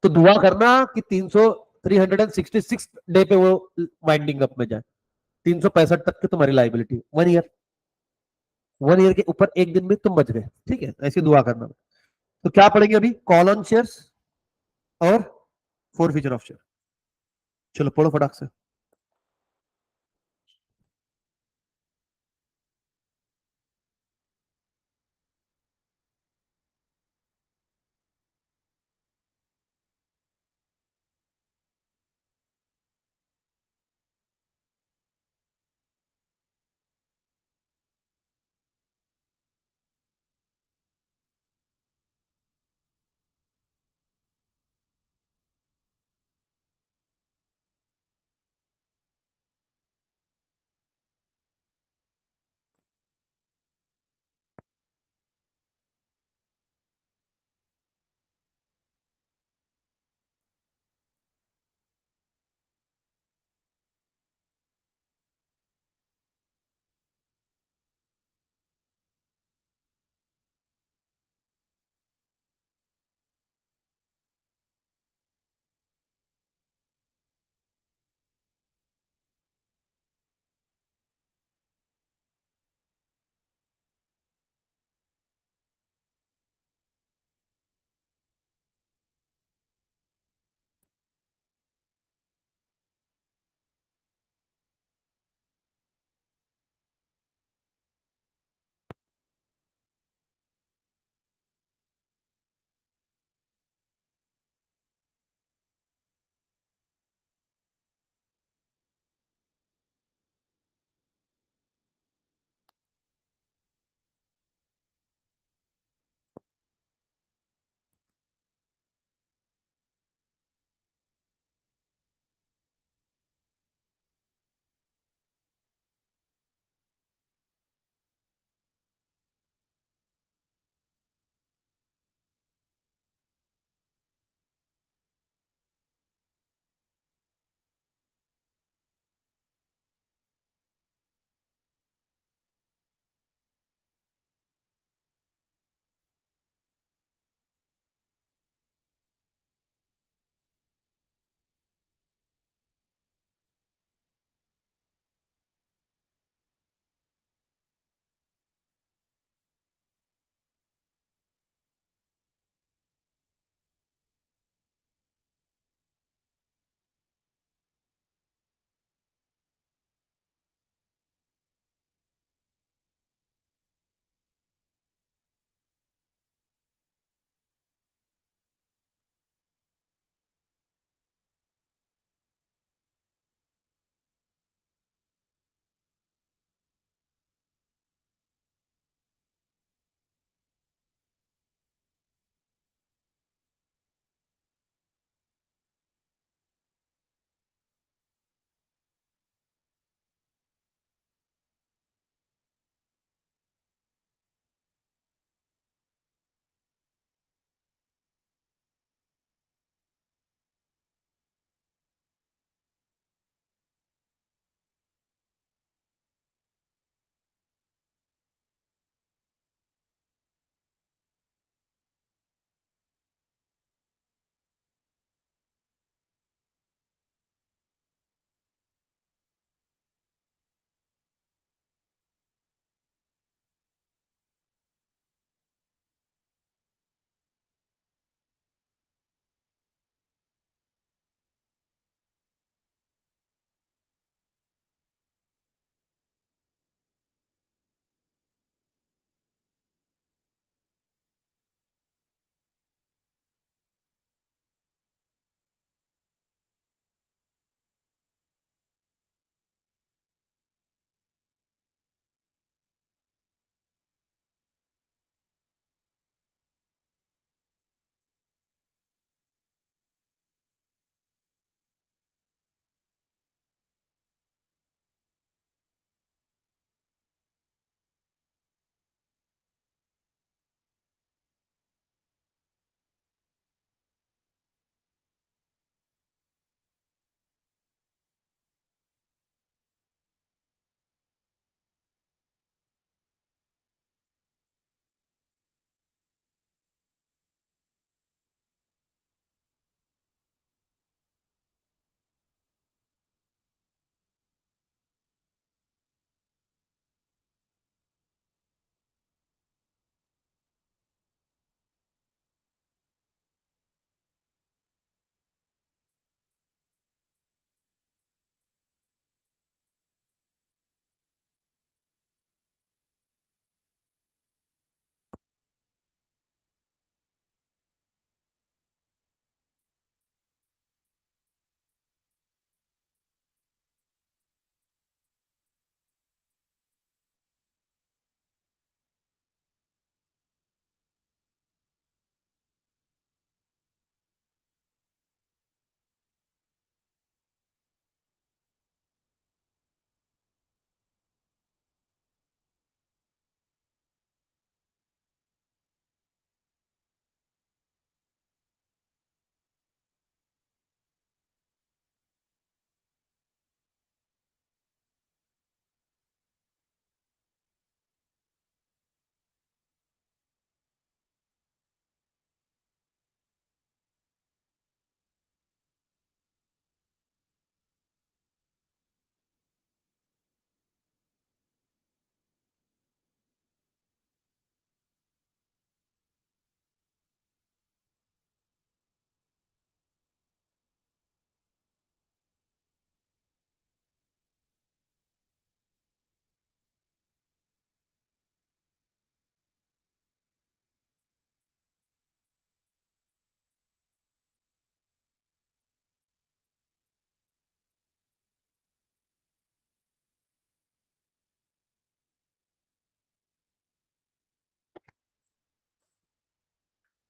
तो दुआ करना कि 366 डे पे वो winding up में जाए। 365 तक की तुम्हारी लाइबिलिटी, 1 ईयर। 1 ईयर के ऊपर एक दिन में तुम बच गए। ठीक है, ऐसी दुआ करना। तो क्या पढ़ेंगे अभी? कॉल ऑन शेयर्स और forfeiture ऑफ शेयर। चलो पढ़ो फटाक से।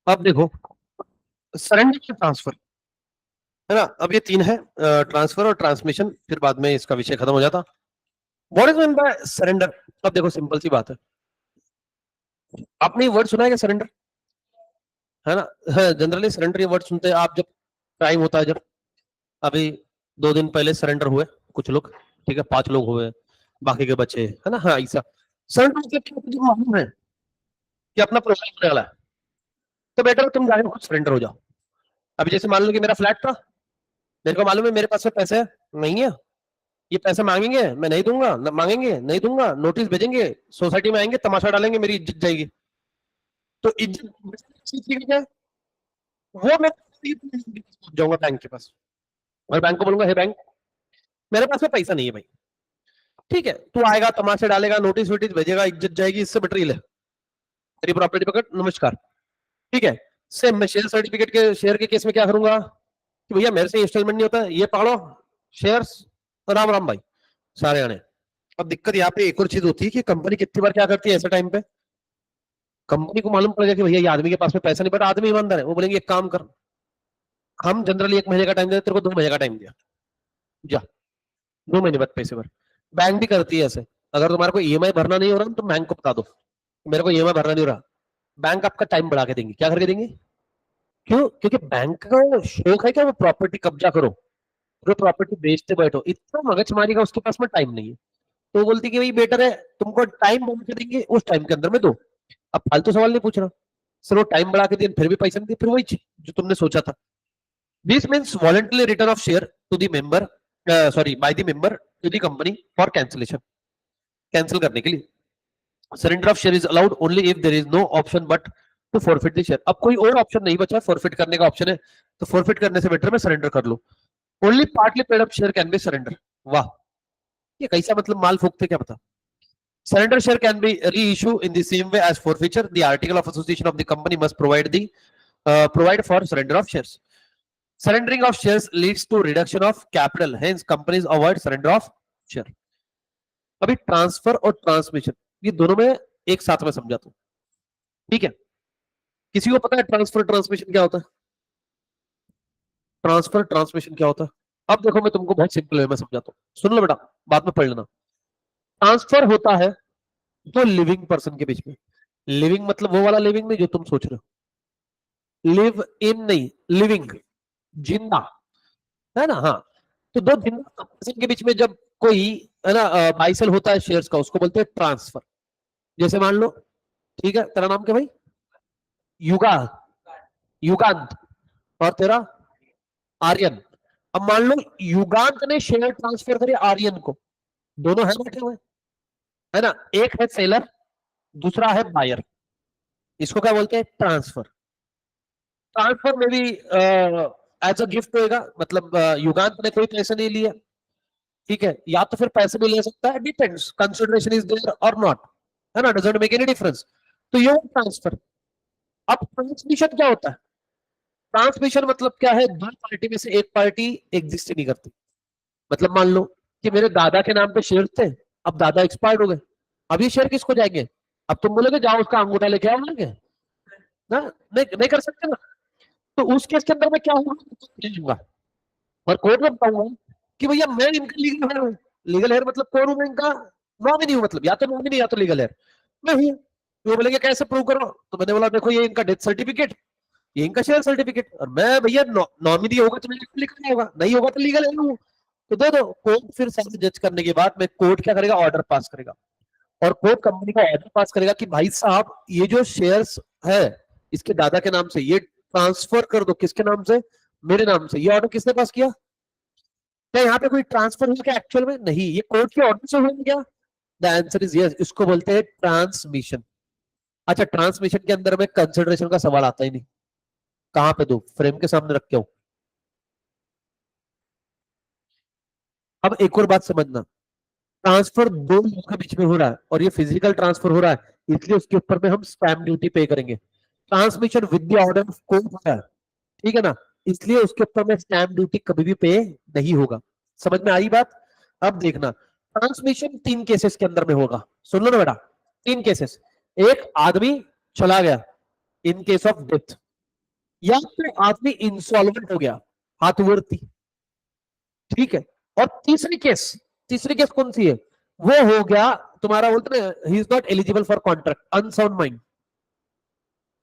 अब देखो, सरेंडर ट्रांसफर है ना, अब ये तीन है, ट्रांसफर और ट्रांसमिशन, फिर बाद में इसका विषय खत्म हो जाता। What is mean by surrender? अब देखो सिंपल सी बात है, आपने ये वर्ड सुना है क्या, सरेंडर? है ना, जनरली सरेंडर ये वर्ड सुनते हैं आप जब क्राइम होता है, जब अभी 2 दिन पहले सरेंडर हुए कुछ लोग, ठीक है, 5 लोग हुए, बाकी के बचे, है ना, हाँ ऐसा। सरेंडर मतलब क्या, मुझे मालूम है कि अपना प्रोग्राम होने वाला है, तो बेटर तुम जाके खुद सरेंडर हो जाओ। अभी जैसे मान लो कि मेरा फ्लैट था, मेरे को मालूम है मेरे पास में पैसे नहीं है, ये पैसे मांगेंगे मैं नहीं दूंगा, मांगेंगे नहीं दूंगा, नोटिस भेजेंगे, सोसाइटी में आएंगे, तमाशा डालेंगे, मेरी इज्जत जाएगी। तो इज्जत क्या, वो मैं जाऊंगा बैंक के पास और बैंक को बोलूंगा, हे बैंक, मेरे पास में पैसा नहीं है भाई, ठीक है, तू आएगा, तमाशे डालेगा, नोटिस वोटिस भेजेगा, इज्जत जाएगी, इससे बेटर ले तेरी प्रॉपर्टी पकड़, नमस्कार, ठीक है। सेम मैं शेयर सर्टिफिकेट के, शेयर के केस में क्या करूंगा कि भैया मेरे से इंस्टॉलमेंट नहीं होता, ये पकड़ो शेयर्स, राम राम भाई, सारे आने। अब दिक्कत यहाँ पे एक और चीज होती है कि कंपनी कितनी बार क्या करती है ऐसे टाइम पे, कंपनी को मालूम पड़ेगा कि भैया ये आदमी के पास में पैसा नहीं, बट आदमी ईमानदार है, वो बोलेंगे एक काम कर, हम जनरली 1 महीने का टाइम देते, तेरे को 2 महीने का टाइम दिया, जा 2 महीने बाद पैसे भर। बैंक भी करती है ऐसे, अगर तुम्हारे को ईएमआई भरना नहीं हो रहा तो बैंक को बता दो मेरे को ईएमआई भरना नहीं हो रहा, बैंक आपका टाइम बढ़ा के देंगे, क्या करके देंगे, क्यों, क्योंकि बैंक का शौक है क्या, वो प्रॉपर्टी कब्जा करो, जो प्रॉपर्टी बेचते बैठो, इतना मगजमारी का उसके पास में टाइम नहीं है। तो वो बोलती कि भाई बेटर है तुमको टाइम बढ़ा के देंगे, उस टाइम के अंदर में दो, अब फालतू सवाल नहीं पूछ रहा, सर वो टाइम बढ़ा के दिया फिर भी पैसा नहीं दिया, फिर वही चीज जो तुमने सोचा था। This means voluntary return of share to the member, sorry by the member to the company for cancellation, cancel करने के लिए। Surrender of share is allowed only if there is no option but to forfeit the share, अब कोई और option नहीं बचा, forfeit करने का ऑप्शन है, तो फॉरफिट करने से बेटर मैं सरेंडर कर लूं। Only partly paid up share can be surrender, वाह, ये कैसा मतलब माल फूकते क्या पता। Surrender share can be reissued in the same way as forfeiture. The article of association of the company must provide for surrender of shares. Surrendering of shares leads to reduction of capital. Hence, companies avoid surrender of share. अभी transfer और transmission, ये दोनों में एक साथ में समझाता हूं, ठीक है। किसी को पता है ट्रांसफर ट्रांसमिशन क्या होता है? ट्रांसफर ट्रांसमिशन क्या होता है? अब देखो मैं तुमको बहुत सिंपल वे में समझाता हूँ, सुन लो बेटा, बाद में पढ़ लेना। ट्रांसफर होता है दो लिविंग पर्सन के बीच में, लिविंग मतलब वो वाला लिविंग नहीं जो तुम सोच रहे हो, लिव इन नहीं, लिविंग, जिंदा, है ना, हाँ। तो दो जिंदा पर्सन के बीच में जब कोई, है ना, बाई सेल होता है शेयर्स का, उसको बोलते हैं ट्रांसफर। जैसे मान लो, ठीक है, तेरा नाम क्या भाई, युगा, युगांत, और तेरा आर्यन। अब मान लो युगांत ने शेयर ट्रांसफर करे आर्यन को, दोनों है बैठे हुए, है ना, एक है सेलर, दूसरा है बायर, इसको क्या बोलते हैं, ट्रांसफर। ट्रांसफर में भी एज अ गिफ्ट होएगा, मतलब युगांत ने कोई पैसे नहीं लिया, ठीक है, या तो फिर पैसे भी ले सकता है, डिपेंड्स, कंसिडरेशन इज देयर और नॉट, है ना, डजंट मेक एनी डिफरेंस, तो ये ट्रांसफर। अब ट्रांसमिशन क्या होता है? ट्रांसमिशन मतलब क्या है, दो पार्टी में से एक पार्टी एग्जिस्ट नहीं करती। मतलब मान लो कि मेरे दादा के नाम पे शेयर थे, अब दादा एक्सपायर्ड हो गए, अब ये शेयर किसको जाएंगे? अब तुम बोलोगे जाओ उसका अंगूठा लेके आओ, बोलेंगे ना, नहीं कर सकते ना। तो उस केस के अंदर मैं क्या होगा, और कोर्ट में बताऊंगा कि भैया मैं इनका लीगल हेयर हूँ। लीगल हेयर मतलब कौन हूँ मैं, इनका नॉमिनी हूँ, मतलब या तो नॉमिनी या तो लीगल हेयर मैं हूँ। वो बोलेंगे कैसे प्रूव करो, तो मैंने बोला देखो ये इनका डेथ सर्टिफिकेट, ये इनका शेयर सर्टिफिकेट, और मैं भैया नॉमिनी होगा तो मेरे लिखना होगा, नहीं होगा तो लीगल हेयर हूँ, तो दे दो। कोर्ट फिर सारे जज करने के बाद में कोर्ट क्या करेगा, ऑर्डर पास करेगा, और कोर्ट कंपनी का ऑर्डर पास करेगा कि भाई साहब ये जो शेयर्स है इसके दादा के नाम से, ये ट्रांसफर कर दो, किसके नाम से, मेरे नाम से। ये ऑर्डर किसने पास किया? क्या यहाँ पे कोई ट्रांसफर हुआ क्या एक्चुअल में? नहीं, ये कोर्ट के ऑर्डर से हुआ क्या? द आंसर इज यस, इसको बोलते हैं ट्रांसमिशन। अच्छा, ट्रांसमिशन के अंदर में कंसिडरेशन का सवाल आता ही नहीं, कहां पे दो, फ्रेम के सामने रख के हो। अब एक और बात समझना, ट्रांसफर दो लोगों के बीच में हो रहा है और ये फिजिकल ट्रांसफर हो रहा है, इसलिए उसके ऊपर में हम स्टैम्प ड्यूटी पे करेंगे। Transmission with the order of court हो रहा है, ठीक है ना, इसलिए उसके ऊपर में स्टैम्प ड्यूटी कभी भी पे नहीं होगा। समझ में आई बात? अब देखना, ट्रांसमिशन 3 केसेस के अंदर में होगा, सुन लो ना बेटा, 3 केसेस। एक, आदमी चला गया इन केस ऑफ डेथ, या तो आदमी इंसॉल्वेंट हो गया, हाथवर्ती, ठीक है। और तीसरी केस कौन सी है? वो हो गया तुम्हारा, बोलते ना, he is not eligible for contract, unsound mind,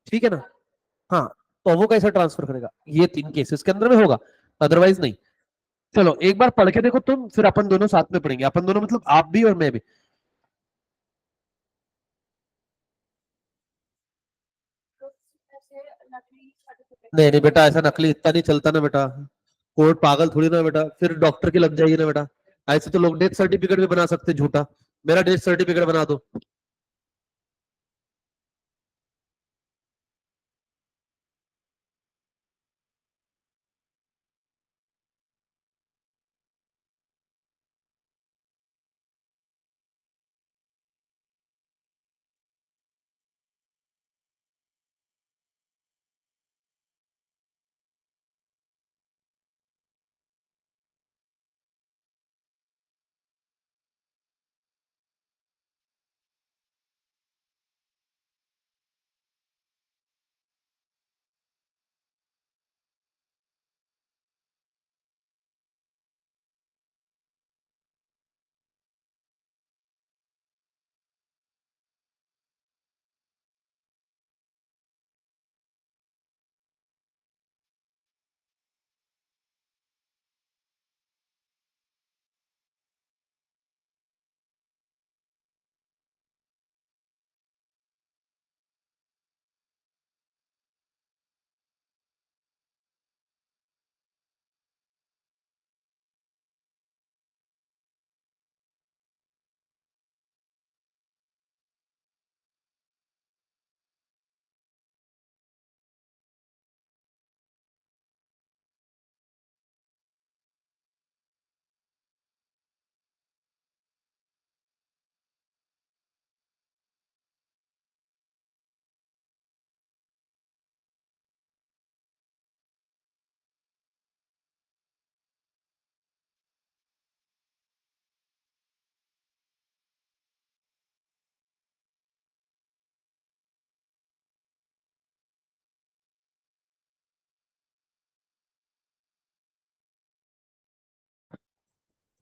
ठीक है ना। हाँ, तो वो कैसे ट्रांसफर करेगा? ये तीन केसेस के अंदर में होगा, अदरवाइज नहीं। चलो एक बार पढ़ के देखो तुम, फिर अपन दोनों साथ में पढ़ेंगे, अपन दोनों मतलब आप भी और मैं भी। नहीं नहीं बेटा, ऐसा नकली इतना नहीं चलता ना बेटा, कोर्ट पागल थोड़ी ना बेटा, फिर डॉक्टर की लग जाएगी ना बेटा। ऐसे तो लोग डेथ सर्टिफिकेट भी बना सकते हैं झूठा, मेरा डेथ सर्टिफिकेट बना दो।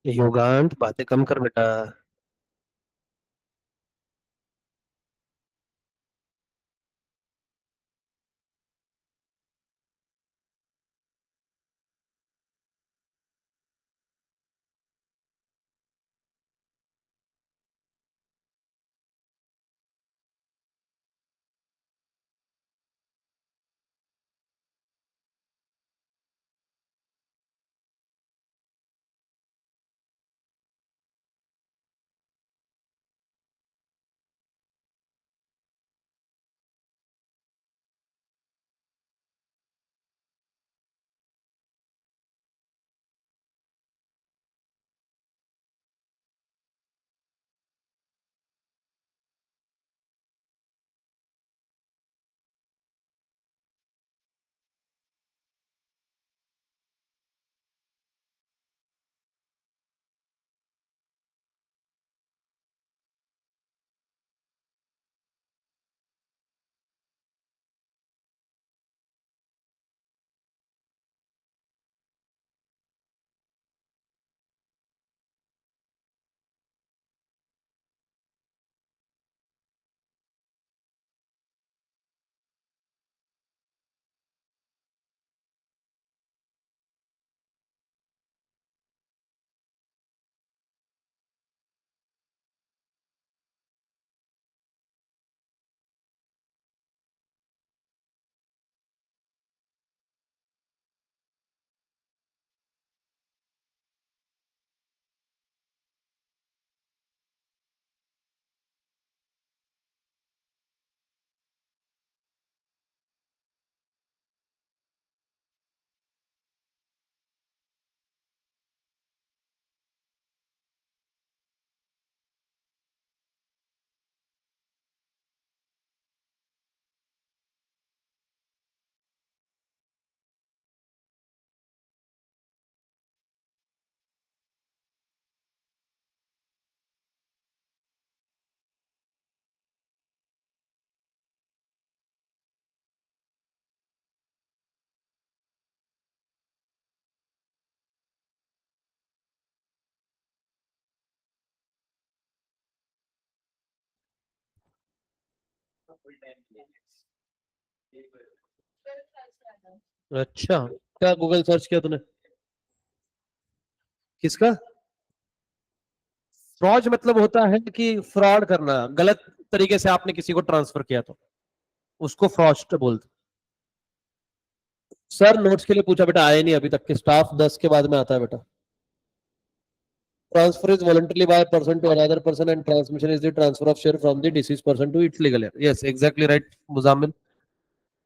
योगांत बातें कम कर बेटा। अच्छा, क्या गूगल सर्च किया तूने? किसका? फ्रॉड मतलब होता है कि फ्रॉड करना, गलत तरीके से आपने किसी को ट्रांसफर किया तो उसको फ्रॉड बोलते। सर नोट्स के लिए पूछा बेटा, आए नहीं अभी तक के, स्टाफ 10 के बाद में आता है बेटा। Transfer is voluntary by person to another person and transmission is the transfer of share from the deceased person to its legal. Yes exactly right Muzammil.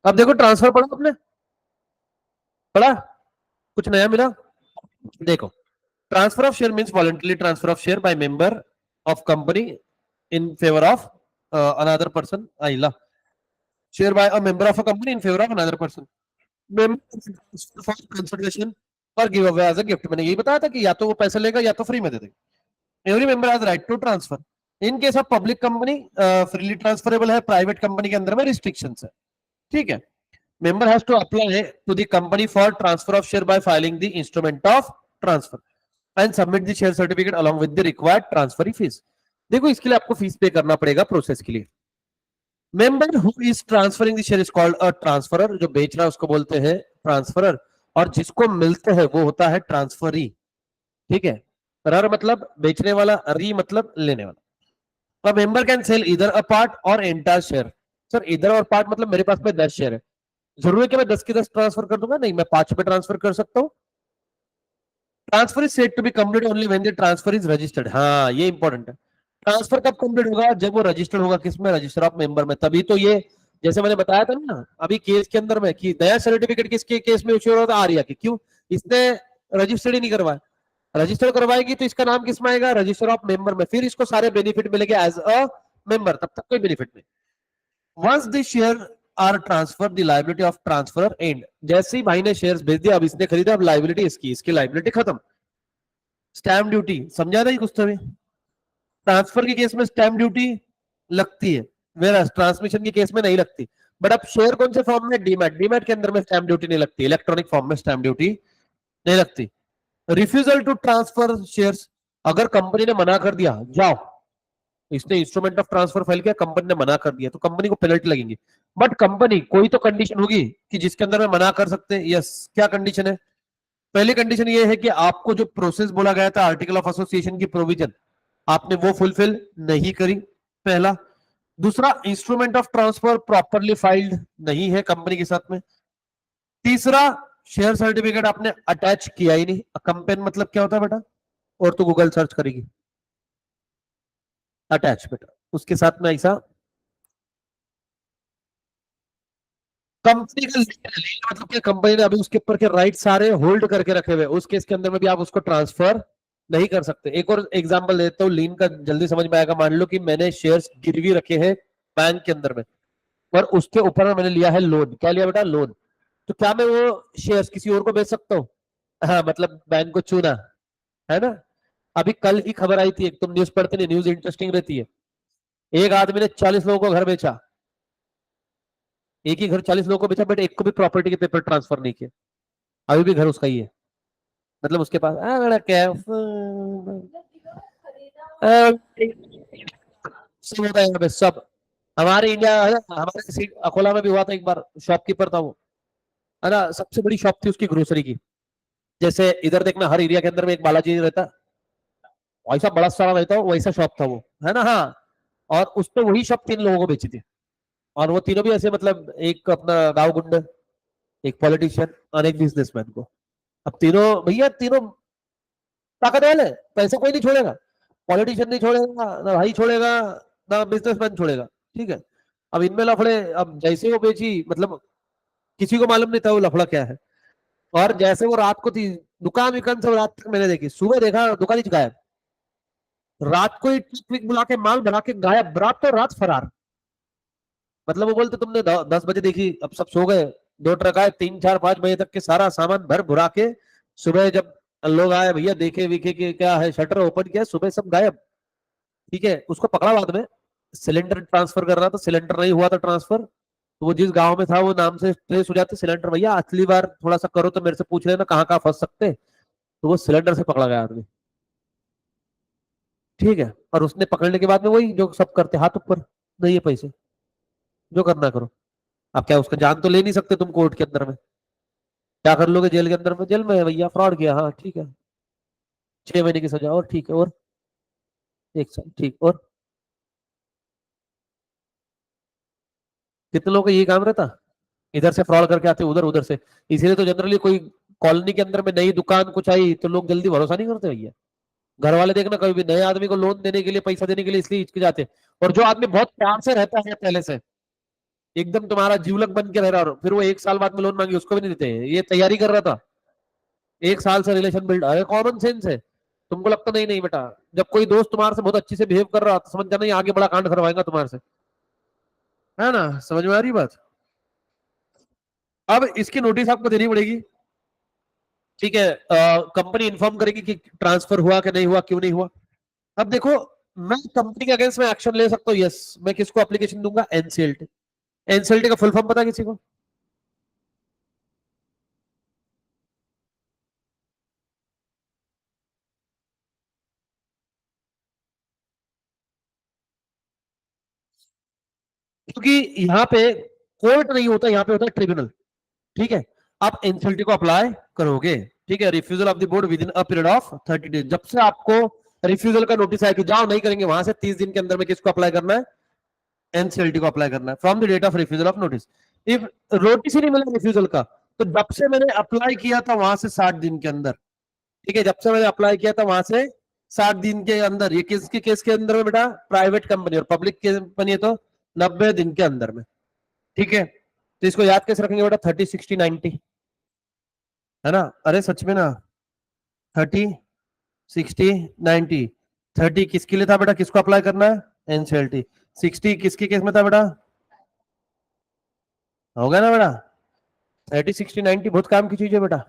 अब देखो ट्रांसफर पढ़ा आपने? पढ़ा? कुछ नया मिला? देखो, transfer of share means voluntary transfer of share by member of company in favour of another person. आइला share by a member of a company in favour of another person. Member for consideration or give away as a gift. मैंने यही बताया था कि या तो वो पैसे लेगा या तो फ्री में दे देगा। Every member has right to transfer. In case of public company freely transferable है, प्राइवेट कंपनी के अंदर में रिस्ट्रिक्शंस है। ठीक है। Member has to apply to the company for transfer of share by filing the instrument of transfer and submit the share certificate along with the required transfer fees. देखो इसके लिए आपको फीस पे करना पड़ेगा प्रोसेस के लिए। Member who is transferring the share is called a transferor. जो बेच रहा है उसको बोलते हैं ट्रांसफरर, और जिसको मिलते हैं वो होता है ट्रांसफरी। ठीक है। रर मतलब बेचने वाला, री मतलब लेने वाला। A member can sell either a part or entire share। Sir इधर और पार्ट मतलब मेरे पास में 10 शेयर है, जरूरी है कि मैं 10 के 10 ट्रांसफर कर दूंगा? नहीं, मैं 5 पे ट्रांसफर कर सकता हूँ। Transfer is said to be complete only when the transfer is registered. हाँ ये इंपॉर्टेंट है। ट्रांसफर कब कंप्लीट होगा? जब वो रजिस्टर्ड होगा, किसमें? रजिस्टर ऑफ मेंबर में। तभी तो ये, जैसे मैंने बताया था ना अभी केस के अंदर में, कि नया सर्टिफिकेट किसके केस में इश्यू हो रहा था? आर्या के। क्यों? इसने रजिस्टर्ड ही नहीं करवाया। रजिस्टर करवाएगी तो इसका नाम किसमें आएगा? रजिस्टर ऑफ मेंबर में। फिर इसको सारे बेनिफिट मिलेंगे एज अ मेंबर, तब तक कोई बेनिफिट नहीं। Once the share are transfer the liability of transfer end. जैसे ही भाई ने शेयर्स भेज दिया, अब इसने खरीदा, अब लाइबिलिटी इसकी, इसकी लाइबिलिटी खत्म। स्टैम्प ड्यूटी समझा नहीं कुछ तो भी? ट्रांसफर के केस में स्टैम्प ड्यूटी लगती है, मेरा ट्रांसमिशन के केस में नहीं लगती। बट अब शेयर कौन से फॉर्म में? डीमैट। डीमैट के अंदर में स्टैम्प ड्यूटी नहीं लगती, इलेक्ट्रॉनिक फॉर्म में स्टैम्प ड्यूटी नहीं लगती। Refusal to transfer shares. अगर कंपनी ने मना कर दिया, जाओ, इसने इंस्ट्रूमेंट ऑफ ट्रांसफर फाइल किया, कंपनी ने मना कर दिया, तो कंपनी को पेनल्टी लगेंगी। बट कंपनी, कोई तो कंडीशन होगी कि जिसके अंदर में मना कर सकते हैं। यस, क्या कंडीशन है? पहली कंडीशन ये है कि आपको जो प्रोसेस बोला गया था आर्टिकल ऑफ एसोसिएशन की प्रोविजन, आपने वो फुलफिल नहीं करी, पहला। दूसरा, instrument of transfer properly filed नहीं है कंपनी के साथ में। तीसरा, शेयर सर्टिफिकेट आपने अटैच किया ही नहीं। कंपेन मतलब क्या होता है बेटा? और तो गूगल सर्च करेगी। अटैच बेटा, उसके साथ में ऐसा कंपनी का लीन मतलब क्या? कंपनी ने अभी उसके ऊपर के राइट सारे होल्ड करके रखे हुए, उस केस के अंदर में भी आप उसको ट्रांसफर नहीं कर सकते। एक और एग्जांपल देता हूँ लीन का, जल्दी समझ में आएगा। मान लो कि मैंने शेयर्स गिरवी रखे हैं बैंक के अंदर में, और उसके ऊपर में मैंने लिया है लोन। क्या लिया बेटा? लोन। तो क्या मैं वो शेयर्स किसी और को बेच सकता हूँ? हाँ, मतलब बैंक को चूना, है ना? अभी कल की खबर आई थी, एक तुम न्यूज पढ़ते नहीं, न्यूज इंटरेस्टिंग रहती है। एक आदमी ने 40 लोगों को घर बेचा, एक ही घर 40 लोगों को बेचा, बट एक को भी प्रॉपर्टी के पेपर ट्रांसफर नहीं किया। अभी भी घर उसका ही है। मतलब उसके पास क्या सब होता है यहाँ पे सब। हमारे इंडिया है ना, हमारे अकोला में भी हुआ था एक बार, शॉपकीपर था वो, है ना, सबसे बड़ी शॉप थी उसकी ग्रोसरी की। जैसे इधर देखना, हर एरिया के अंदर में एक बालाजी रहता, वैसा बड़ा सारा रहता हो, वैसा शॉप था वो, है ना? हाँ। और उसने वही शॉप 3 लोगों को बेची थी, और वो तीनों भी ऐसे, मतलब एक अपना गांव गुंडा, एक पॉलिटिशियन और एक बिजनेसमैन को। अब तीनों भैया, तीनों ताकत वाले, पैसा कोई नहीं छोड़ेगा। पॉलिटिशियन नहीं छोड़ेगा, ना भाई छोड़ेगा, ना बिजनेसमैन छोड़ेगा। ठीक है। अब इनमें लफड़े, अब जैसे वो बेची, मतलब किसी को मालूम नहीं था वो लफड़ा क्या है। और जैसे वो रात को थी, दुकान विकान सब रात तक मैंने देखी, सुबह देखा दुकान ही गायब। रात को ही ट्रिक बुला के माल भरा के गायब, रात तो रात फरार। मतलब वो बोलते तुमने 10 बजे देखी, अब सब सो गए। 2 ट्रक आए, 3 4 5 बजे तक के सारा सामान भर भुरा के, सुबह जब लोग आए, भैया देखे विखे कि क्या है, शटर ओपन किया, सुबह सब गायब। ठीक है। उसको पकड़ा बाद में, सिलेंडर ट्रांसफर कर रहा था, सिलेंडर नहीं हुआ था ट्रांसफर, तो वो जिस गांव में था वो नाम से ट्रेस हो जाते सिलेंडर। भैया अगली बार थोड़ा सा करो तो मेरे से पूछ लेना कहाँ कहाँ फंस सकते। तो वो सिलेंडर से पकड़ा गया आदमी। ठीक है। और उसने पकड़ने के बाद में वही जो सब करते, हाथ ऊपर, नहीं है पैसे। जो करना करो। अब क्या उसका जान तो ले नहीं सकते तुम कोर्ट के अंदर में, क्या कर लोगे जेल के अंदर में? जेल में है भैया, फ्रॉड किया, हाँ ठीक है, 6 महीने की सजा और ठीक है, और 1 साल ठीक, और कितने लोगों का ये काम रहता, इधर से फ्रॉड करके आते उधर, उधर से। इसीलिए तो जनरली कोई कॉलोनी के अंदर में नई दुकान कुछ आई तो लोग जल्दी भरोसा नहीं करते भैया। घर वाले देखना कभी भी नए आदमी को लोन देने के लिए, पैसा देने के लिए इसलिए हिचकिचाते। और जो आदमी बहुत प्यार से रहता है पहले से, एकदम तुम्हारा जीवलक बन के रह रहा, और फिर वो 1 साल बाद में लोन मांगी, उसको भी नहीं देते। ये तैयारी कर रहा था, 1 साल से रिलेशन बिल्ड, अरे कॉमन सेंस है। तुमको लगता नहीं, नहीं बेटा, जब कोई दोस्त तुम्हारे से बहुत अच्छी से बिहेव कर रहा तो समझ जाना ये आगे बड़ा कांड करवाएगा तुम्हारे से, है ना? समझ में आ रही बात? अब इसकी नोटिस आपको देनी पड़ेगी, ठीक है। कंपनी इन्फॉर्म करेगी कि ट्रांसफर हुआ कि नहीं हुआ, क्यों नहीं हुआ। अब देखो, मैं कंपनी के अगेंस्ट में एक्शन ले सकता हूँ, यस। मैं किसको एप्लीकेशन दूंगा? एनसीएलटी। एनसीएलटी का फुल फॉर्म पता किसी को? क्योंकि यहाँ पे कोर्ट नहीं होता, यहाँ पे होता है ट्रिब्यूनल, ठीक है। आप एनसीएलटी को अप्लाई करोगे, ठीक है। Refusal of the board with in a period of 30 days, जब से आपको रिफ्यूजल का नोटिस आया कि जाओ नहीं करेंगे, वहां से 30 दिन के अंदर में किसको अप्लाई करना है? एनसीएलटी को अप्लाई करना है, from the date of refusal of notice. If notice ही नहीं मिला रिफ्यूजल का, तो जब से मैंने अप्लाई किया था वहां से 60 दिन के अंदर, ठीक है, जब से मैंने अप्लाई किया था वहां से 60 दिन के अंदर, ये किसके केस के अंदर में बेटा? प्राइवेट कंपनी और पब्लिक कंपनी है तो 90 दिन के अंदर में, ठीक है। तो इसको याद कैसे रखेंगे बेटा? 30, 60, 90, है ना? अरे सच में ना, 30, 60, 90। 30 किसके लिए था बेटा? किसको अप्लाई करना है? एनसीएलटी। 60 किसके केस में था बेटा? हो गया ना बेटा? 30, 60, 90 बहुत काम की चीज है बेटा।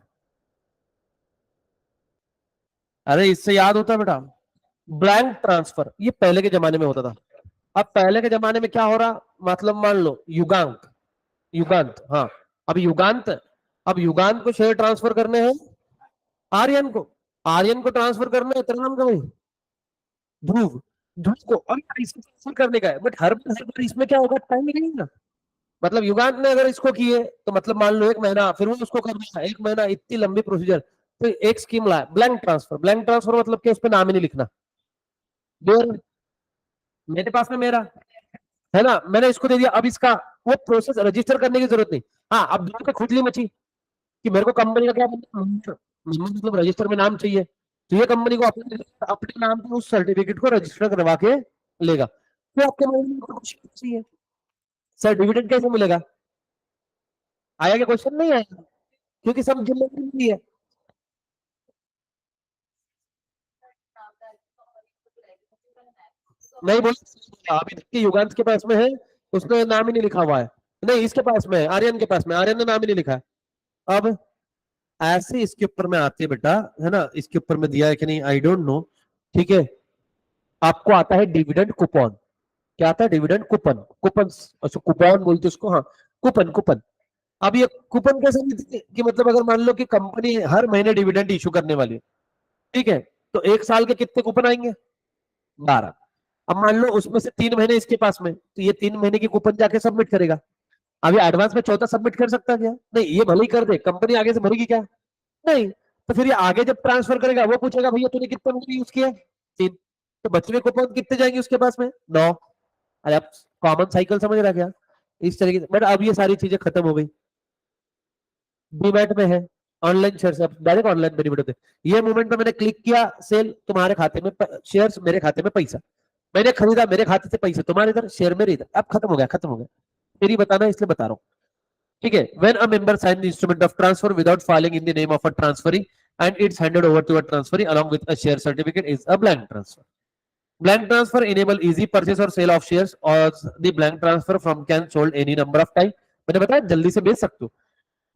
अरे इससे याद होता है बेटा, ब्लैंक ट्रांसफर ये पहले के जमाने में होता था। अब पहले के जमाने में क्या हो रहा, मतलब मान लो युगांक, युगांत, हाँ। अब युगांत, अब युगांत को शेयर ट्रांसफर करने हैं आर्यन को, आर्यन को ट्रांसफर करना है तेरा नाम का भाई ध्रुव, ध्रुव को, और इसको ट्रांसफर करने का है। बट हर बार इसमें क्या होगा? टाइम लगेगा। मतलब युगांत ने अगर इसको किए तो मतलब मान लो 1 महीना, फिर वो उसको करना 1 महीना, इतनी लंबी प्रोसीजर। तो एक स्कीम लाया ब्लैंक ट्रांसफर। ब्लैंक ट्रांसफर मतलब कि उस पर नाम ही नहीं लिखना, देर मेरे पास में मेरा, है ना, मैंने इसको दे दिया। अब इसका वो प्रोसेस रजिस्टर करने की जरूरत नहीं। हाँ, अब दोनों पे खुजली मची कि मेरे को कंपनी का क्या बनना, मतलब रजिस्टर में नाम चाहिए, तो ये कंपनी को अपने अपने नाम पे उस सर्टिफिकेट को रजिस्टर करवा के लेगा। तो आपके माइंड में कुछ चाहिए, सर डिविडेंड कैसे मिलेगा? आया क्या क्वेश्चन? नहीं आया, क्योंकि सब जिम्मेदारी नहीं है। नहीं बोला, अभी तक के युगांत के पास में है, उसने नाम ही नहीं लिखा हुआ है। नहीं, इसके पास में है, आर्यन के पास में, आर्यन ने नाम ही नहीं लिखा है। अब ऐसे इसके ऊपर में आते हैं बेटा, है ना, इसके ऊपर में दिया है कि नहीं आई डोंट नो, ठीक है। आपको आता है डिविडेंड कूपन। क्या आता है? डिविडेंड कूपन, कूपन, अच्छा कूपन बोलते उसको, हाँ, कूपन, कूपन। अब ये कूपन कैसे मिलती है कि मतलब अगर मान लो कि कंपनी हर महीने डिविडेंड इशू करने वाली है, ठीक है, तो 1 साल के कितने कूपन आएंगे? 12। अब मान लो उसमें से 3 महीने इसके पास में, तो ये 3 महीने की कूपन जाके सबमिट करेगा। अभी एडवांस में चौथा सबमिट कर सकता क्या? नहीं, ये भले ही कर दे, कंपनी आगे से भरेगी क्या? नहीं। तो फिर ये आगे जब ट्रांसफर करेगा वो पूछेगा भैया तूने कितने महीने यूज किया? 3। तो बचे हुए कूपन कितने जाएंगे उसके पास में? 9। अरे आप कॉमन साइकिल समझ रहा क्या? इस तरीके से। बट अब ये सारी चीजें खत्म हो गई, डीमैट में है, ऑनलाइन शेयर, अब डायरेक्ट ऑनलाइन बेनिफिट होते हैं। ये मूवमेंट में मैंने क्लिक किया, सेल तुम्हारे खाते में, शेयर्स मेरे खाते में, पैसा मैंने खरीदा, मेरे खाते से पैसा तुम्हारे इधर, शेयर मेरे इधर। अब खत्म हो गया, खत्म हो गया। मेरी बताना है इसलिए बता रहा हूँ, ठीक है। When a member sign the instrument of transfer without filing in the name of a transferee and it's handed over to a transferee along with a share certificate is a blank transfer. Blank transfer enable easy purchase or sale of shares or the blank transfer from can sold any number of time। मैंने बताया जल्दी से बेच सकते हो।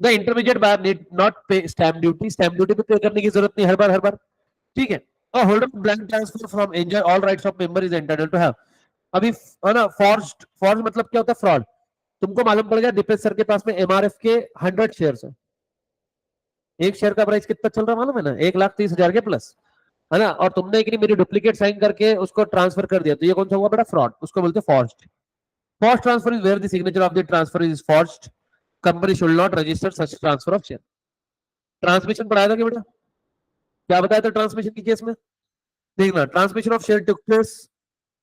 The intermediate buyer need not pay stamp duty। stamp duty पे पे करने की जरूरत नहीं हर बार, ठीक है। A holder of blank transfer from enjoy all rights of member is entitled to have। अभी है ना, फॉर्ज मतलब क्या होता है? फ्रॉड। तुमको मालूम पड़ गया दीपेश सर के पास में एमआरएफ के 100 शेयर है, एक शेयर का प्राइस कितना चल रहा मालूम है ना? 1,30,000 के प्लस, है ना। और तुमने एक नहीं मेरी डुप्लीकेट साइन करके उसको ट्रांसफर कर दिया, तो ये कौन सा हुआ बेटा? फ्रॉड। उसको बोलते हैं forged. Forced transfer is where the signature of the transfer is forged, company should not register such transfer of share. Transmission पढ़ाया था क्या बेटा? क्या बताया था ट्रांसमिशन के केस में? देखना, transmission of share took place,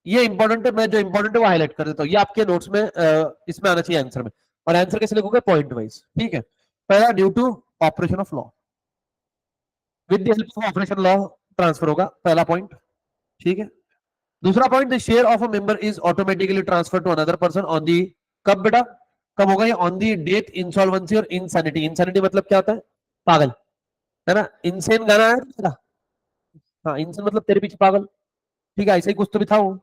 ये इंपॉर्टेंट है, मैं जो इंपॉर्टेंट है वो हाईलाइट कर देता हूँ, ये आपके नोट्स में इसमें आना चाहिए आंसर में। और आंसर कैसे लिखोगे? पॉइंट वाइज, ठीक है। पहला, due to operation of law, with the help of operation law transfer होगा, पहला पॉइंट, ठीक है। दूसरा point, the share of a member is automatically transfer to another person on the, कब बेटा? कब होगा ये? ऑन दी डेथ इंसॉल्वेंसी और इंसैनिटी। इंसैनिटी मतलब क्या होता है? पागल, है ना? इनसेन गाना है तेरा, हाँ, इनसेन मतलब तेरे पीछे पागल, ठीक है, ऐसा ही कुछ तो भी था वो,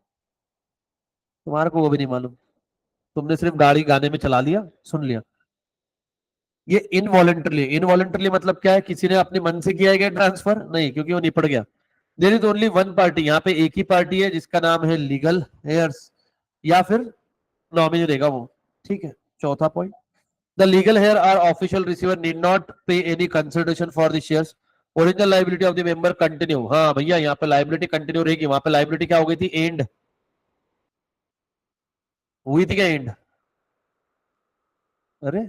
तुम्हारे को वो भी नहीं मालूम, तुमने सिर्फ गाड़ी गाने में चला लिया, सुन लिया। ये इनवॉलेंटरली, इनवॉलेंटरली मतलब क्या है? किसी ने अपने मन से किया गया ट्रांसफर नहीं, क्योंकि वो निपट गया। There is only one party, यहाँ पे एक ही पार्टी है जिसका नाम है लीगल हेयर्स, या फिर नॉमिनी रहेगा वो, ठीक है। चौथा point, the legal heir or official receiver need not pay any consideration for the shares, original liability of the member continue. हाँ भैया, यहाँ पे लाइबिलिटी कंटिन्यू रहेगी, वहां पे लाइबिलिटी क्या हो गई थी? एंड हुई थी क्या? एंड, अरे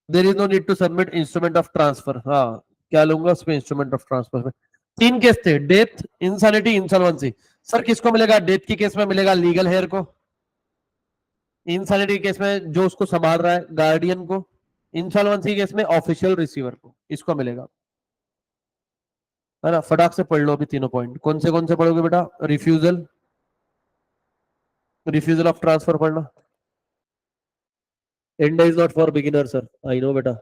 there is no need to submit instrument of transfer. हाँ, क्या लूंगा उसमें? इंस्ट्रूमेंट ऑफ ट्रांसफर में तीन केस थे, डेथ, इंसैनिटी, इंसॉल्वेंसी। सर किसको मिलेगा? डेथ के केस में मिलेगा लीगल हेयर को, इंसैनिटी केस में जो उसको संभाल रहा है गार्डियन को, इंसॉल्वेंसी केस में ऑफिशियल रिसीवर को, इसको मिलेगा, है ना? फटाक से पढ़ लो अभी तीनों पॉइंट। कौन से पढ़ोगे बेटा? रिफ्यूजल, रिफ्यूजल ऑफ ट्रांसफर पढ़ना। India is not for beginner sir, I know बेटा।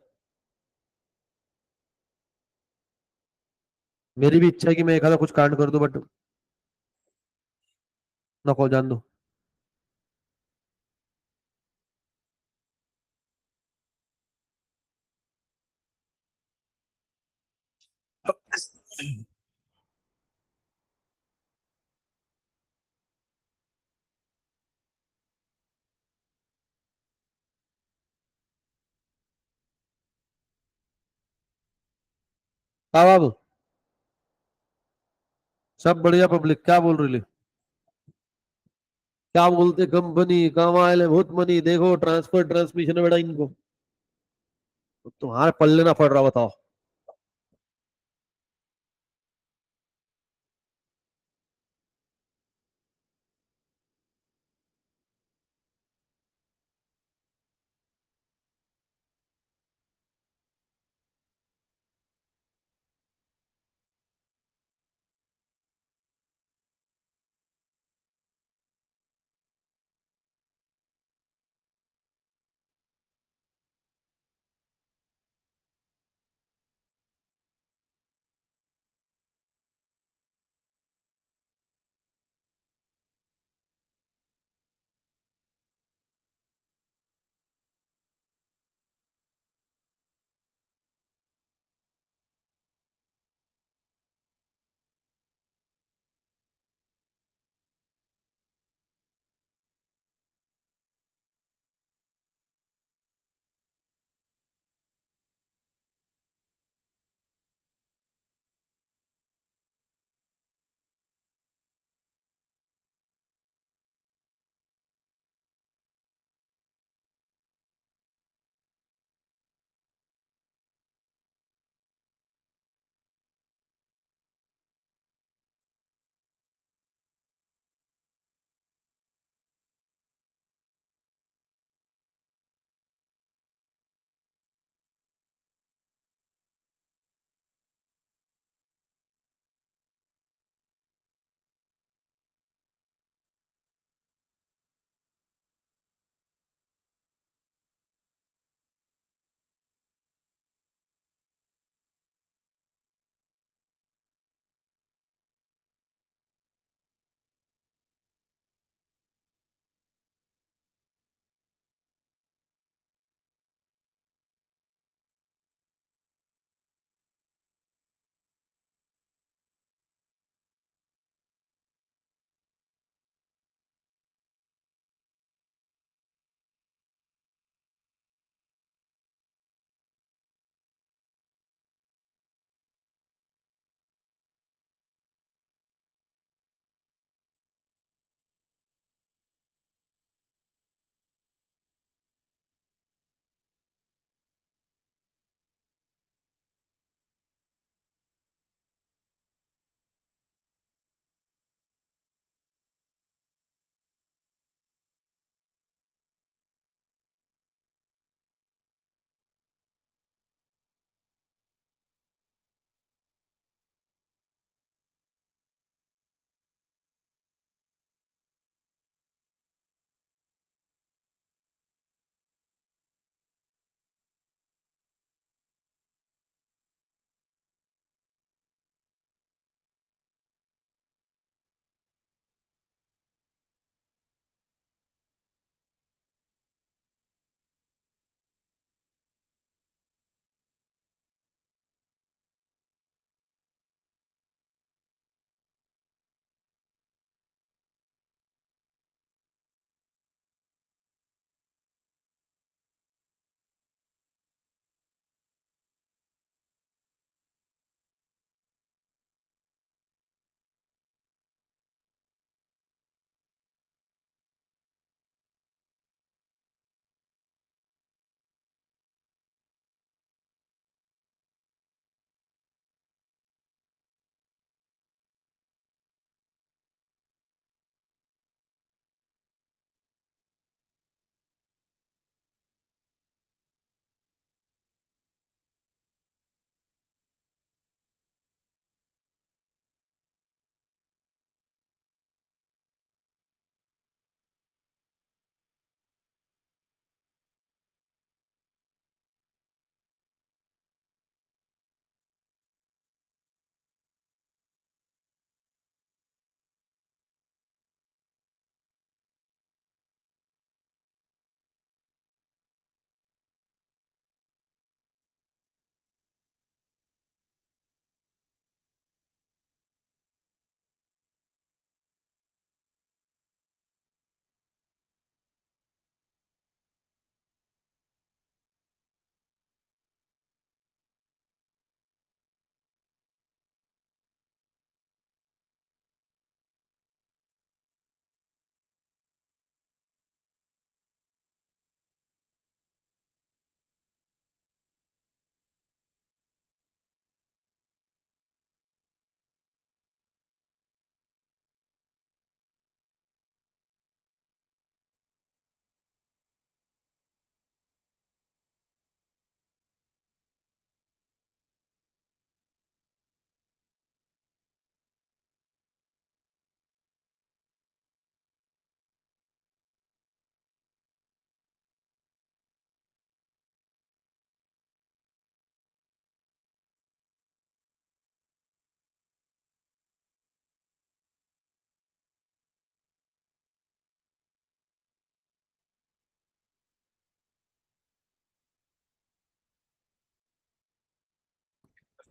मेरी भी इच्छा है कि मैं एक आधा कुछ कांड कर दूं, बट नको, जान दो। हाँ बाबू, सब बढ़िया। पब्लिक क्या बोल रही है? क्या बोलते? कंपनी कमाए ले बहुत मनी, देखो ट्रांसफर ट्रांसमिशन है बेटा इनको, तो तुम्हारे पल्ले ना पड़ रहा, बताओ।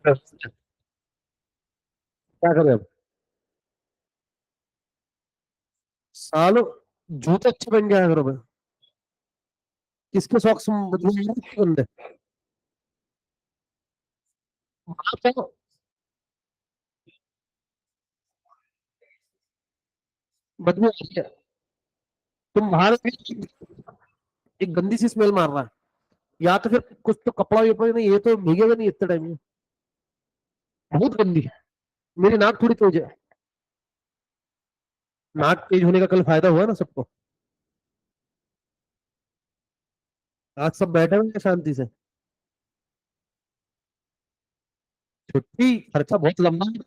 क्या करें अब? सालों जूते अच्छे पहन के आया करो भाई। किसके सॉक्स बंदे? वहां पे बदबू आ रही है। तुम बाहर एक गंदी सी स्मेल मार रहा है। या तो फिर कुछ तो कपड़ा वपड़ा नहीं, ये तो भीगेगा नहीं इतने टाइम में। बहुत गंदी है। मेरी नाक थोड़ी तेज है। नाक तेज होने का कल फायदा हुआ ना सबको। आज सब बैठे हुए हैं शांति से। छुट्टी खर्चा बहुत लंबा है।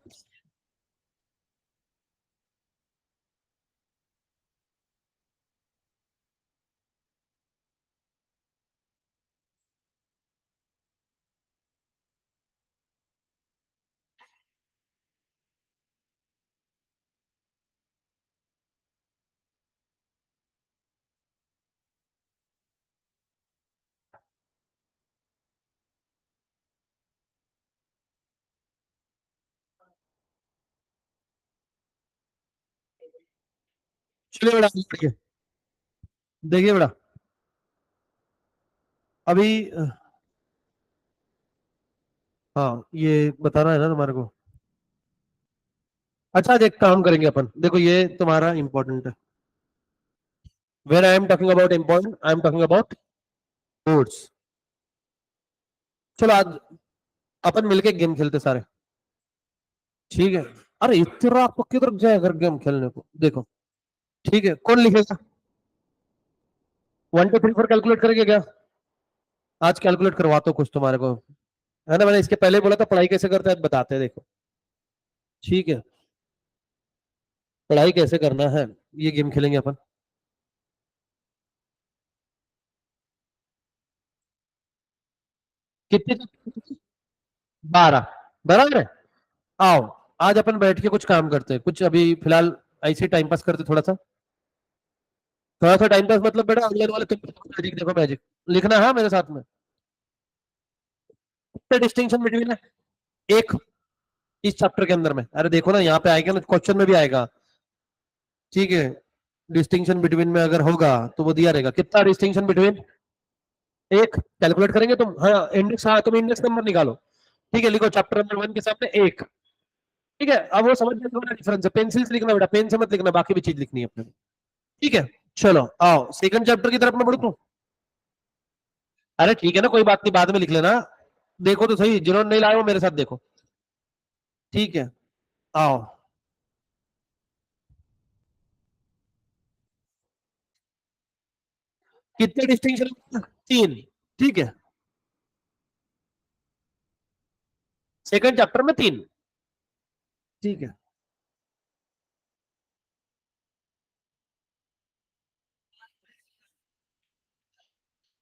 चलिए बेटा, देखिए बेटा, अभी हाँ ये बताना है ना तुम्हारे को। अच्छा, आज एक काम करेंगे अपन, देखो ये तुम्हारा इंपॉर्टेंट है। Where I am talking about important, I am talking about sports. चलो आज अपन मिलके गेम खेलते सारे। ठीक है। अरे इतना आपको किधर जाए अगर गेम खेलने को, देखो। ठीक है, कौन लिखेगा? 1 2 3 4 कैलकुलेट करेंगे क्या? आज कैलकुलेट करवाता हूँ कुछ तुम्हारे को। है ना, मैंने इसके पहले ही बोला था पढ़ाई कैसे करते हैं, बताते हैं देखो। ठीक है, पढ़ाई कैसे करना है, ये गेम खेलेंगे अपन। कितने? 12। बराबर है। आओ, आज अपन बैठ के कुछ काम करते हैं, कुछ अभी फिलहाल ऐसे टाइम पास करते थोड़ा सा। थोड़ा सा टाइम पास मतलब बेटा, अगले वाले तुम मैजिक देखो, मैजिक लिखना है मेरे साथ में। डिस्टिंक्शन बिटवीन है एक, इस चैप्टर के अंदर में, अरे देखो ना यहाँ पे आएगा ना, क्वेश्चन में भी आएगा। ठीक है, डिस्टिंक्शन बिटवीन में अगर होगा तो वो दिया रहेगा, कितना डिस्टिंक्शन बिटवीन। एक कैलकुलेट करेंगे तुम, हाँ इंडेक्स, हाँ तुम इंडेक्स नंबर निकालो। ठीक है, लिखो चैप्टर नंबर 1 के सामने एक। ठीक है, अब वो समझ में थोड़ा डिफरेंस है, पेंसिल से लिखना बेटा, पेन से मत लिखना, बाकी भी चीज लिखनी है अपने को। ठीक है, चलो आओ सेकंड चैप्टर की तरफ मैं बढ़ू तू। अरे ठीक है ना, कोई बात नहीं, बाद में लिख लेना। देखो तो सही, जिन्होंने नहीं लाया वो मेरे साथ देखो। ठीक है, आओ। कितने डिस्टिंक्शन? 3। ठीक है, सेकंड चैप्टर में 3। ठीक है,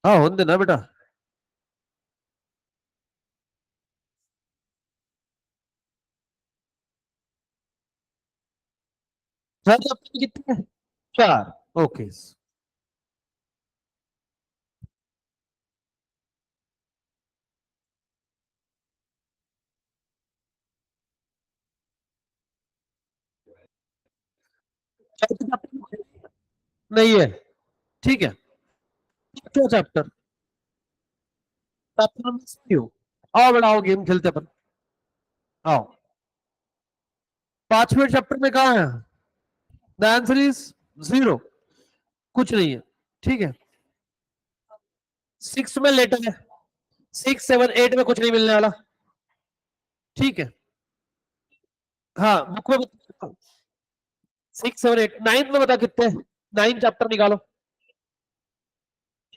हाँ होने देना बेटा। थर्ड चैप्टर में कितने हैं? 4। ओके। चौथे चैप्टर नहीं है। ठीक है, चौथा चैप्टर, चैप्टर नंबर 2। आओ बेटा, आओ गेम खेलते अपन। आओ, पांचवें चैप्टर में कहा है? The answer is 0। कुछ नहीं है। ठीक है, 6 में लेटर है, 6 7 8 में कुछ नहीं मिलने वाला। ठीक है, हाँ बुक में 6 7 8, 9 में बता कितने? 9 चैप्टर निकालो।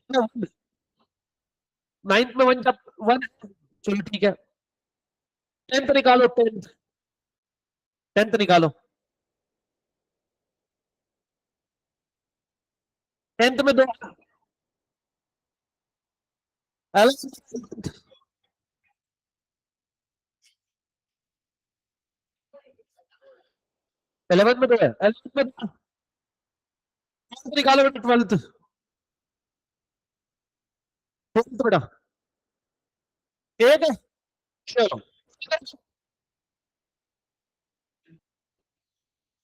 9 में 1 चैप्टर 1। चलो ठीक है, 10th निकालो, 10th। 10th निकालो। 10th में 2। 11th में 2 है, 11th में 12th निकालो बेटा, 12th। 12th बेटा एक है। चलो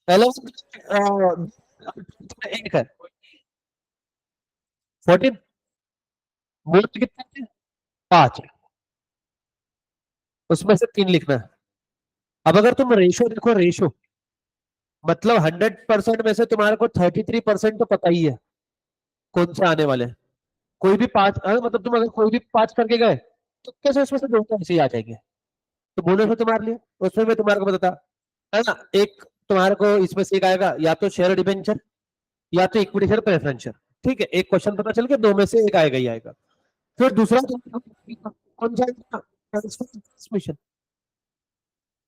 हेलो, एक है 14, बोर्ड कितने थे? 5, उसमें से 3 लिखना है। अब अगर तुम रेशो देखो, रेशो मतलब 100% में से तुम्हारे को 33% तो पता ही है कौन से आने वाले हैं। कोई भी 5, मतलब तुम अगर कोई भी 5 करके गए तो कैसे उसमें से 2 तो ऐसे ही आ जाएंगे। तो बोनस है तुम्हारे लिए, उसमें मैं तुम्हारे को बताता है ना। एक तुम्हारे को इसमें से एक आएगा, या तो शेयर डिबेंचर या तो इक्विटी शेयर प्रेफरेंस। ठीक है, एक क्वेश्चन पता चल गया, 2 में से एक आएगा ही आएगा। फिर दूसरा कौन सा ट्रांसमिशन।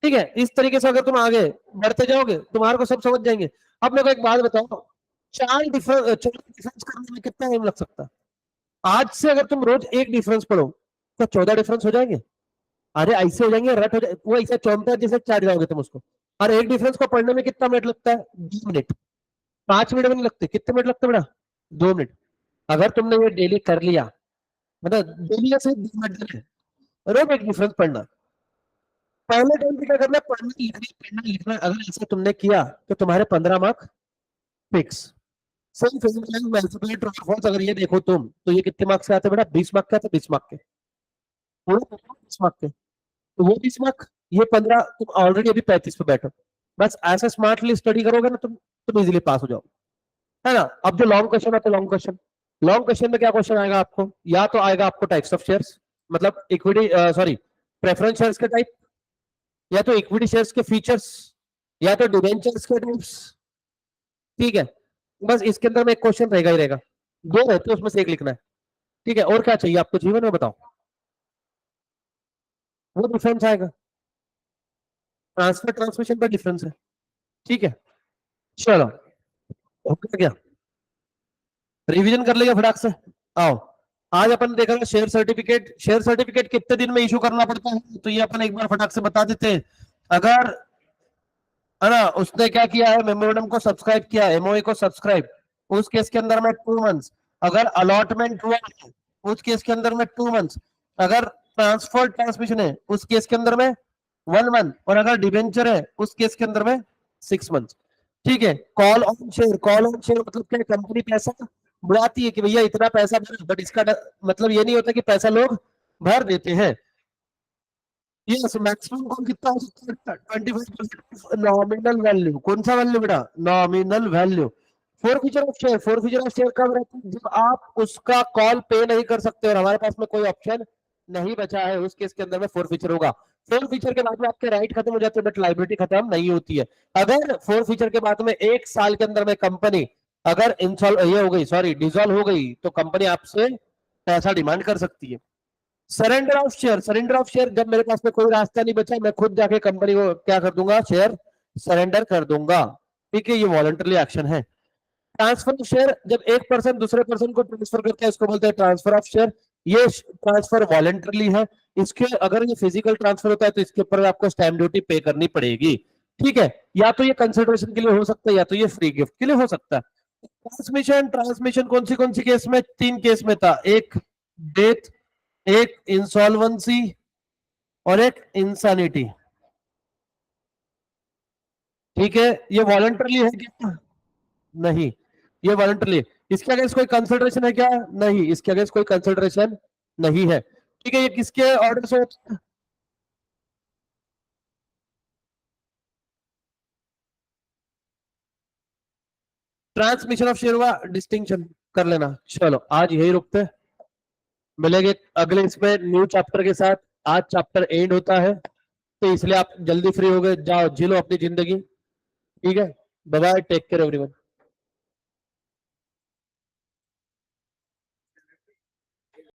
ठीक है, इस तरीके से अगर तुम आगे बढ़ते जाओगे तुम्हारे को सब समझ जाएंगे। अब मेरे को एक बात बताओ, 4 डिफरेंस करने में कितना टाइम लग सकता है? आज से अगर तुम रोज एक डिफरेंस पढ़ो तो 14 डिफरेंस हो जाएंगे। अरे ऐसे हो जाएंगे, रट हो जाए वो, ऐसे चौंता जैसे चाट जाओगे तुम उसको। और एक डिफरेंस को पढ़ने में कितना मिनट लगता है? 2 मिनट। 5 मिनट में नहीं लगते, कितने मिनट लगते बेटा? 2 मिनट। अगर तुमने ये डेली कर लिया, मतलब डेली से 2 मिनट रोज एक डिफरेंस पढ़ना। पहले टाइम पे क्या करना है? पढ़ना लिखना पढ़ना लिखना। अगर ऐसा तुमने किया तो तुम्हारे 15 mark fix. Same physical multiply true और फॉल्स अगर ये देखो तुम, तो ये कितने मार्क्स से आते हैं बेटा? 20 मार्क के आते हैं, 20 मार्क के पूरे 20 मार्क के। तो वो 20 मार्क, ये 15, तुम ऑलरेडी अभी 35 पे बैठो। बस ऐसे स्मार्टली स्टडी करोगे ना तुम इजीली पास हो जाओ, है ना। अब जो लॉन्ग क्वेश्चन आते हैं, लॉन्ग क्वेश्चन, लॉन्ग क्वेश्चन में क्या क्वेश्चन आएगा आपको? या तो आएगा आपको टाइप्स ऑफ शेयर्स, मतलब इक्विटी सॉरी प्रेफरेंस शेयर्स के टाइप, या तो इक्विटी शेयर्स के फीचर्स, या तो डिबेंचर्स के टाइप्स। ठीक है, बस इसके अंदर में एक क्वेश्चन रहेगा ही रहेगा, 2 रहते हैं उसमें से एक लिखना है। ठीक है, और क्या चाहिए आपको जीवन में बताओ? वो डिफरेंस आएगा, ट्रांसफर ट्रांसमिशन पर डिफरेंस है। ठीक है, चलो हो गया क्या? रिवीजन कर लिया फटाक से। आओ, आज अपन देख रहे हैं शेयर सर्टिफिकेट। शेयर सर्टिफिकेट कितने दिन में इशू करना पड़ता है, तो ये अपन एक बार फटाक से बता देते हैं। अगर, है ना, उसने क्या किया है, मेमोरेंडम को सब्सक्राइब किया, एमओए को सब्सक्राइब, उस केस के अंदर में 2 मंथ्स। अगर अलॉटमेंट हुआ है उस केस के अंदर में 2 मंथ्स। अगर ट्रांसफर ट्रांसमिशन है उस केस के अंदर में 1 मंथ। और अगर डिबेंचर है उस केस के अंदर में 6 मंथ। ठीक है, call on share, call on share मतलब क्या? कंपनी पैसा बुलाती है कि भैया इतना पैसा भरो, बट इसका मतलब ये नहीं होता कि पैसा लोग भर देते हैं। यस, मैक्सिमम कॉल कितना हो सकता है? 25% नॉमिनल वैल्यू। कौन सा वैल्यू बेटा? Nominal value. Forfeiture of share, forfeiture of share कब रहता है? जब आप उसका कॉल पे नहीं कर सकते और हमारे पास में कोई ऑप्शन नहीं बचा है, उस केस के अंदर में फोरफीचर होगा। फोर फीचर के बाद में आपके राइट खत्म हो जाते हैं, बट लाइबिलिटी खत्म नहीं होती है। अगर फोर फीचर के बाद में 1 साल के अंदर में कंपनी अगर इंसॉल्व ये हो गई, सॉरी डिसॉल्व हो गई, तो कंपनी आपसे पैसा डिमांड कर सकती है। Surrender of share, surrender of share जब मेरे पास में कोई रास्ता नहीं बचा, मैं खुद जाके कंपनी को क्या कर दूंगा? शेयर सरेंडर कर दूंगा। ठीक है, ये वॉलंटरी एक्शन है। ट्रांसफर ऑफ शेयर, जब एक पर्सन दूसरे पर्सन को ट्रांसफर करता है, इसको बोलते हैं ट्रांसफर ऑफ शेयर। ये ट्रांसफर वॉलंटरली है। इसके अगर ये फिजिकल ट्रांसफर होता है तो इसके ऊपर आपको स्टैम्प ड्यूटी पे करनी पड़ेगी। ठीक है, या तो ये कंसिडरेशन के लिए हो सकता है, या तो ये फ्री गिफ्ट के लिए हो सकता है। ट्रांसमिशन, ट्रांसमिशन कौन सी केस में? 3 केस में था, एक डेथ, एक इंसॉल्वेंसी और एक इंसानिटी। ठीक है, ये वॉलंटरली है क्या? नहीं, ये वॉलंटरली। इसके अगेंस्ट कोई कंसिडरेशन है क्या? नहीं, इसके अगेंस्ट कोई कंसिडरेशन नहीं है। ठीक है, ये किसके ऑर्डर से होता है? ट्रांसमिशन ऑफ शेयर हुआ, डिस्टिंक्शन कर लेना। चलो आज यही रुकते हैं, मिलेंगे अगले इसमें न्यू चैप्टर के साथ। आज चैप्टर एंड होता है, तो इसलिए आप जल्दी फ्री हो गए, जाओ जी लो अपनी जिंदगी। ठीक है, bye bye, take care everyone.